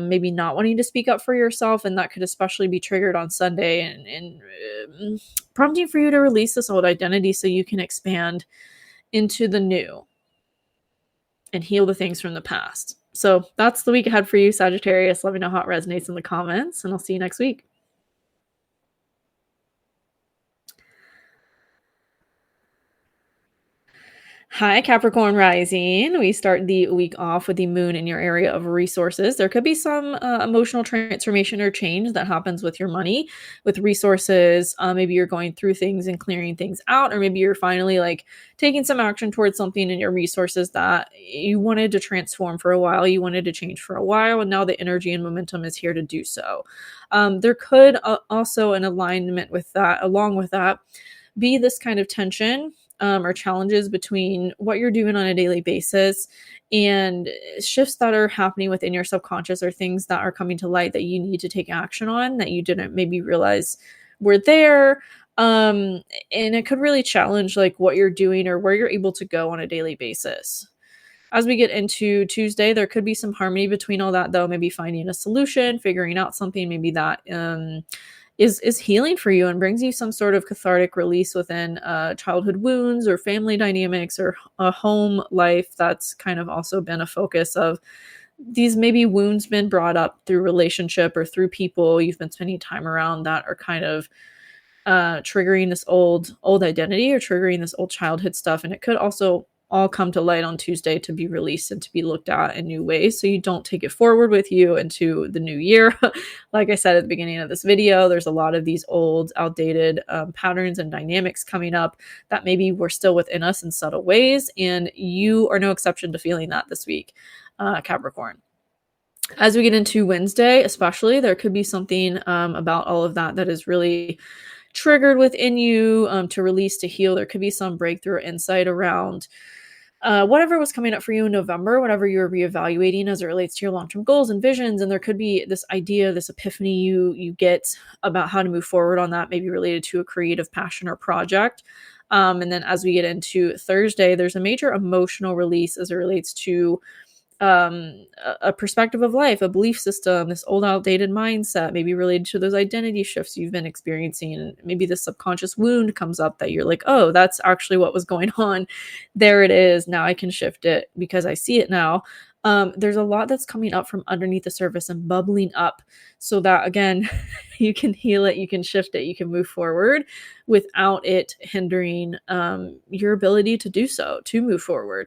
maybe not wanting to speak up for yourself. And that could especially be triggered on Sunday, and prompting for you to release this old identity so you can expand into the new and heal the things from the past. So that's the week ahead for you, Sagittarius. Let me know how it resonates in the comments, and I'll see you next week. Hi, Capricorn rising. We start the week off with the moon in your area of resources. There could be some emotional transformation or change that happens with your money, with resources. Maybe you're going through things and clearing things out, or maybe you're finally like taking some action towards something in your resources that you wanted to transform for a while, you wanted to change for a while, and now the energy and momentum is here to do so. There could also, an alignment with that, along with that, be this kind of tension, or challenges between what you're doing on a daily basis and shifts that are happening within your subconscious, or things that are coming to light that you need to take action on that you didn't maybe realize were there. And it could really challenge like what you're doing or where you're able to go on a daily basis. As we get into Tuesday, there could be some harmony between all that, though. Maybe finding a solution, figuring out something, maybe that is healing for you and brings you some sort of cathartic release within childhood wounds or family dynamics, or a home life that's kind of also been a focus of these maybe wounds been brought up through relationship or through people you've been spending time around that are kind of triggering this old identity, or triggering this old childhood stuff. And it could also all come to light on Tuesday to be released and to be looked at in new ways, so you don't take it forward with you into the new year. Like I said at the beginning of this video, there's a lot of these old, outdated patterns and dynamics coming up that maybe were still within us in subtle ways, and you are no exception to feeling that this week, Capricorn. As we get into Wednesday, especially, there could be something about all of that that is really triggered within you, to release, to heal. There could be some breakthrough or insight around whatever was coming up for you in November, whatever you're reevaluating as it relates to your long-term goals and visions. And there could be this idea, this epiphany you get about how to move forward on that, maybe related to a creative passion or project. And then as we get into Thursday, there's a major emotional release as it relates to a perspective of life, a belief system, this old outdated mindset, maybe related to those identity shifts you've been experiencing. And maybe the subconscious wound comes up that you're like, oh, that's actually what was going on. There it is. Now I can shift it because I see it now. There's a lot that's coming up from underneath the surface and bubbling up, so that again, you can heal it, you can shift it, you can move forward without it hindering your ability to do so, to move forward.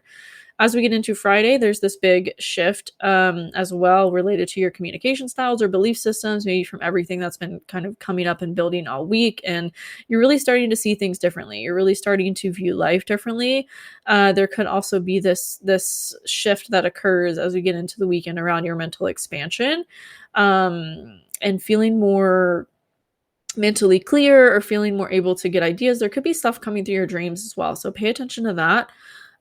As we get into Friday, there's this big shift as well related to your communication styles or belief systems, maybe from everything that's been kind of coming up and building all week. And you're really starting to see things differently. You're really starting to view life differently. There could also be this shift that occurs as we get into the weekend around your mental expansion, and feeling more mentally clear or feeling more able to get ideas. There could be stuff coming through your dreams as well. So pay attention to that.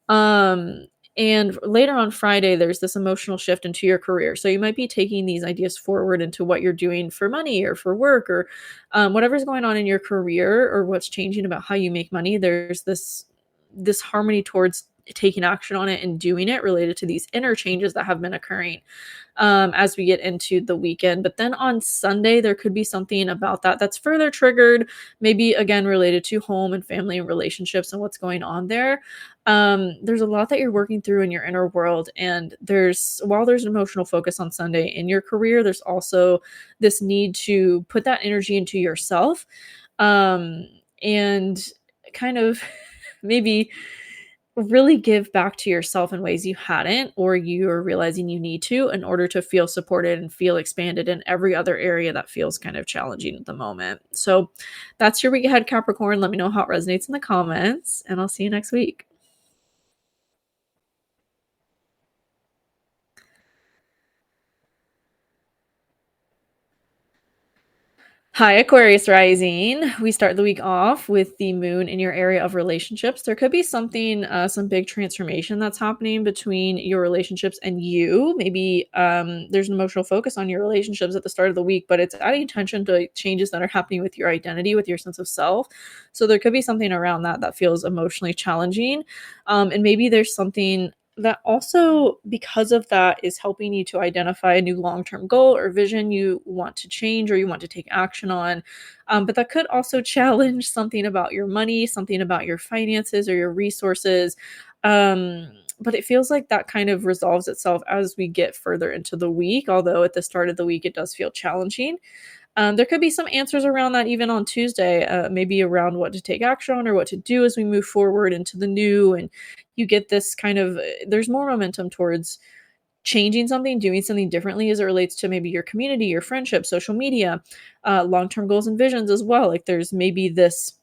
Um, and later on Friday, there's this emotional shift into your career. So you might be taking these ideas forward into what you're doing for money or for work, or whatever's going on in your career or what's changing about how you make money. There's this harmony towards taking action on it and doing it related to these inner changes that have been occurring as we get into the weekend. But then on Sunday, there could be something about that that's further triggered, maybe again related to home and family and relationships and what's going on there. There's a lot that you're working through in your inner world. And while there's an emotional focus on Sunday in your career, there's also this need to put that energy into yourself, and kind of maybe really give back to yourself in ways you hadn't, or you're realizing you need to, in order to feel supported and feel expanded in every other area that feels kind of challenging at the moment. So that's your week ahead, Capricorn. Let me know how it resonates in the comments, and I'll see you next week. Hi, Aquarius rising. We start the week off with the moon in your area of relationships. There could be something, some big transformation that's happening between your relationships and you. Maybe there's an emotional focus on your relationships at the start of the week, but it's adding attention to changes that are happening with your identity, with your sense of self. So there could be something around that feels emotionally challenging. And maybe there's something that also, because of that, is helping you to identify a new long-term goal or vision you want to change or you want to take action on. But that could also challenge something about your money, something about your finances or your resources. But it feels like that kind of resolves itself as we get further into the week, although at the start of the week it does feel challenging. There could be some answers around that even on Tuesday, maybe around what to take action on or what to do as we move forward into the new. And you get this kind of, there's more momentum towards changing something, doing something differently as it relates to maybe your community, your friendship, social media, long-term goals and visions as well. Like there's maybe this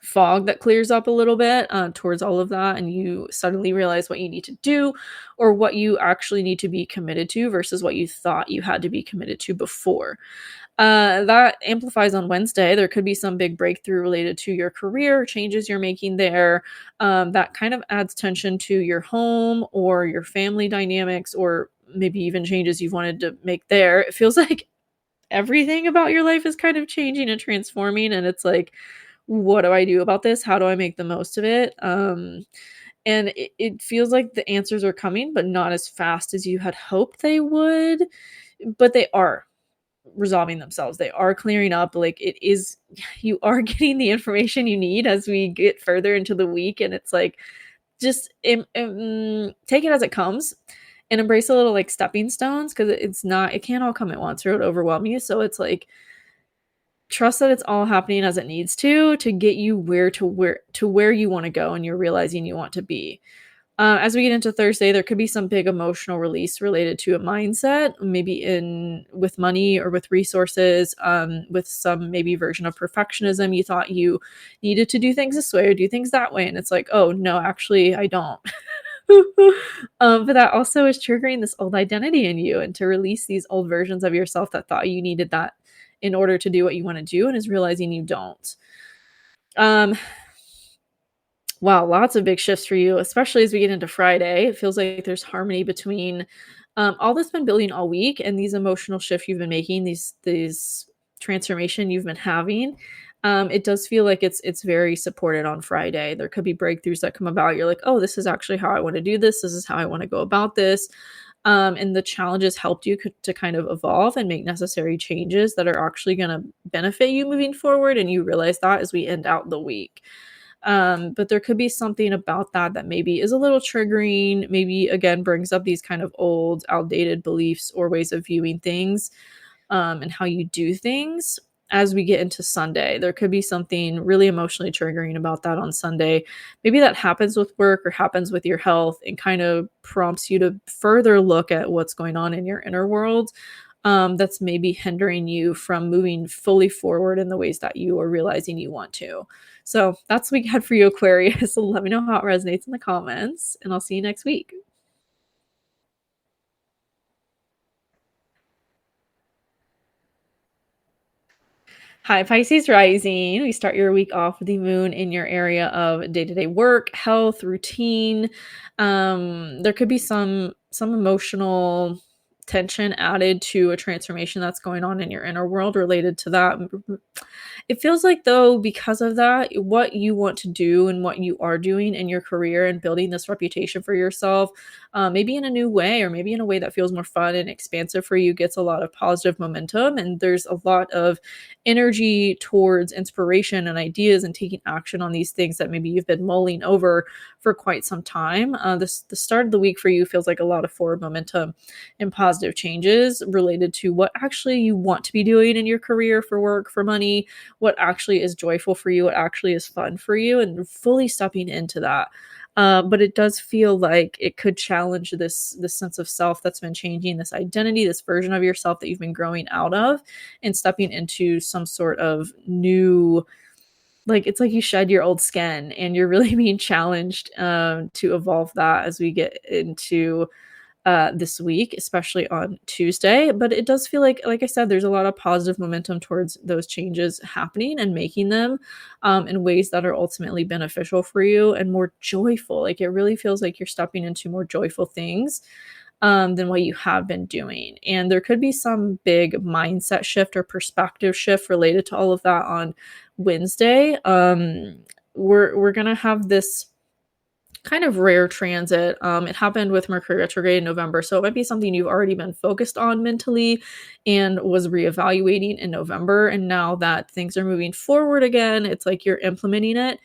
fog that clears up a little bit towards all of that, and you suddenly realize what you need to do or what you actually need to be committed to versus what you thought you had to be committed to before. That amplifies on Wednesday. There could be some big breakthrough related to your career, changes you're making there. That kind of adds tension to your home or your family dynamics, or maybe even changes you've wanted to make there. It feels like everything about your life is kind of changing and transforming. And it's like, what do I do about this? How do I make the most of it? And it feels like the answers are coming, but not as fast as you had hoped they would. But they are resolving themselves. They are clearing up. Like it is, you are getting the information you need as we get further into the week. And it's like, just take it as it comes and embrace a little like stepping stones, because it can't all come at once or it would overwhelm you. So it's like, trust that it's all happening as it needs to get you where you want to go and you're realizing you want to be. As we get into Thursday, there could be some big emotional release related to a mindset, maybe in with money or with resources, with some maybe version of perfectionism. You thought you needed to do things this way or do things that way, and it's like, oh no, actually I don't. But that also is triggering this old identity in you, and to release these old versions of yourself that thought you needed that in order to do what you want to do, and is realizing you don't. Um, Wow, lots of big shifts for you, especially as we get into Friday. It feels like there's harmony between all that's been building all week and these emotional shifts you've been making, these transformation you've been having. It does feel like it's very supported on Friday. There could be breakthroughs that come about. You're like, oh, this is actually how I want to do this. This is how I want to go about this. And the challenges helped you to kind of evolve and make necessary changes that are actually going to benefit you moving forward. And you realize that as we end out the week. But there could be something about that maybe is a little triggering, maybe again brings up these kind of old, outdated beliefs or ways of viewing things, and how you do things. as we get into Sunday. There could be something really emotionally triggering about that on Sunday. Maybe that happens with work or happens with your health and kind of prompts you to further look at what's going on in your inner world, that's maybe hindering you from moving fully forward in the ways that you are realizing you want to. So that's what we had for you, Aquarius. So let me know how it resonates in the comments, and I'll see you next week. Hi, Pisces rising. We start your week off with the moon in your area of day-to-day work, health, routine. There could be some emotional tension added to a transformation that's going on in your inner world related to that. It feels like though, because of that, what you want to do and what you are doing in your career and building this reputation for yourself, maybe in a new way or maybe in a way that feels more fun and expansive for you, gets a lot of positive momentum. And there's a lot of energy towards inspiration and ideas and taking action on these things that maybe you've been mulling over for quite some time. The start of the week for you feels like a lot of forward momentum and positive changes related to what actually you want to be doing in your career, for work, for money, what actually is joyful for you, what actually is fun for you, and fully stepping into that. But it does feel like it could challenge this sense of self that's been changing, this identity, this version of yourself that you've been growing out of, and stepping into some sort of new, like it's like you shed your old skin and you're really being challenged to evolve that as we get into this week, especially on Tuesday. But it does feel like I said, there's a lot of positive momentum towards those changes happening and making them in ways that are ultimately beneficial for you and more joyful. Like it really feels like you're stepping into more joyful things than what you have been doing. And there could be some big mindset shift or perspective shift related to all of that on Wednesday. We're gonna have this kind of rare transit. It happened with Mercury retrograde in November, so it might be something you've already been focused on mentally and was reevaluating in November. And now that things are moving forward again, it's like you're implementing it.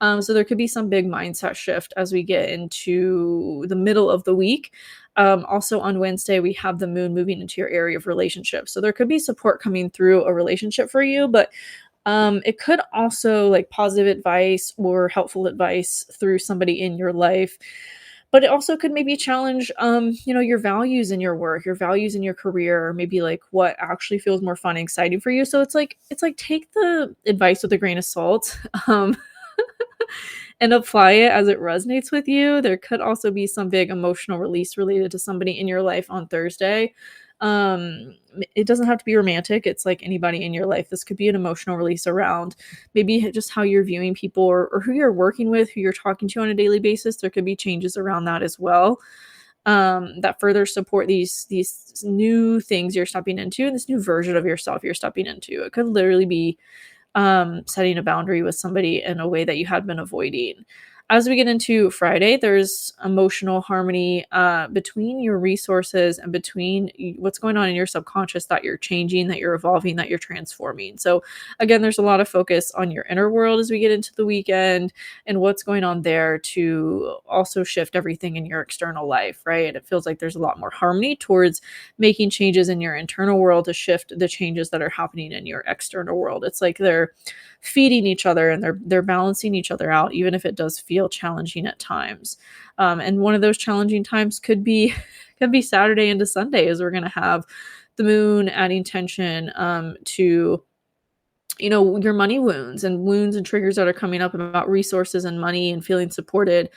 So there could be some big mindset shift as we get into the middle of the week. Also on Wednesday, we have the moon moving into your area of relationships. So there could be support coming through a relationship for you, but it could also like positive advice or helpful advice through somebody in your life. But it also could maybe challenge, your values in your work, your values in your career, or maybe like what actually feels more fun and exciting for you. So it's like take the advice with a grain of salt. Um, and apply it as it resonates with you. There could also be some big emotional release related to somebody in your life on Thursday. It doesn't have to be romantic. It's like anybody in your life. This could be an emotional release around maybe just how you're viewing people, or who you're working with, who you're talking to on a daily basis. There could be changes around that as well, that further support these new things you're stepping into and this new version of yourself you're stepping into. It could literally be setting a boundary with somebody in a way that you had been avoiding. As we get into Friday, there's emotional harmony between your resources and between what's going on in your subconscious that you're changing, that you're evolving, that you're transforming. So, again, there's a lot of focus on your inner world as we get into the weekend and what's going on there to also shift everything in your external life, right? It feels like there's a lot more harmony towards making changes in your internal world to shift the changes that are happening in your external world. It's like they're feeding each other and they're balancing each other out, even if it does feel challenging at times. And one of those challenging times could be could be Saturday into Sunday, as we're going to have the moon adding tension to your money wounds and triggers that are coming up about resources and money and feeling supported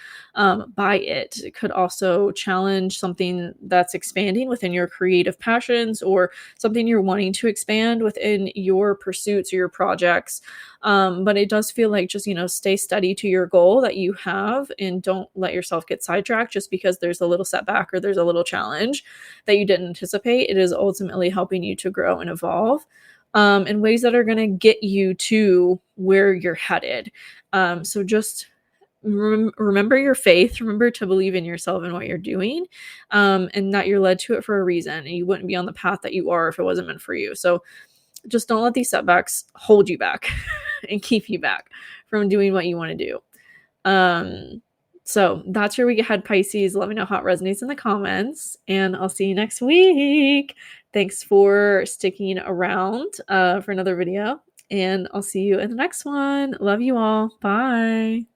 by it. It could also challenge something that's expanding within your creative passions or something you're wanting to expand within your pursuits or your projects. But it does feel like just, stay steady to your goal that you have and don't let yourself get sidetracked just because there's a little setback or there's a little challenge that you didn't anticipate. It is ultimately helping you to grow and evolve in ways that are going to get you to where you're headed. So just remember your faith, remember to believe in yourself and what you're doing, and that you're led to it for a reason. And you wouldn't be on the path that you are if it wasn't meant for you. So just don't let these setbacks hold you back and keep you back from doing what you want to do. So that's your week ahead, Pisces. Let me know how it resonates in the comments, and I'll see you next week. Thanks for sticking around for another video, and I'll see you in the next one. Love you all. Bye.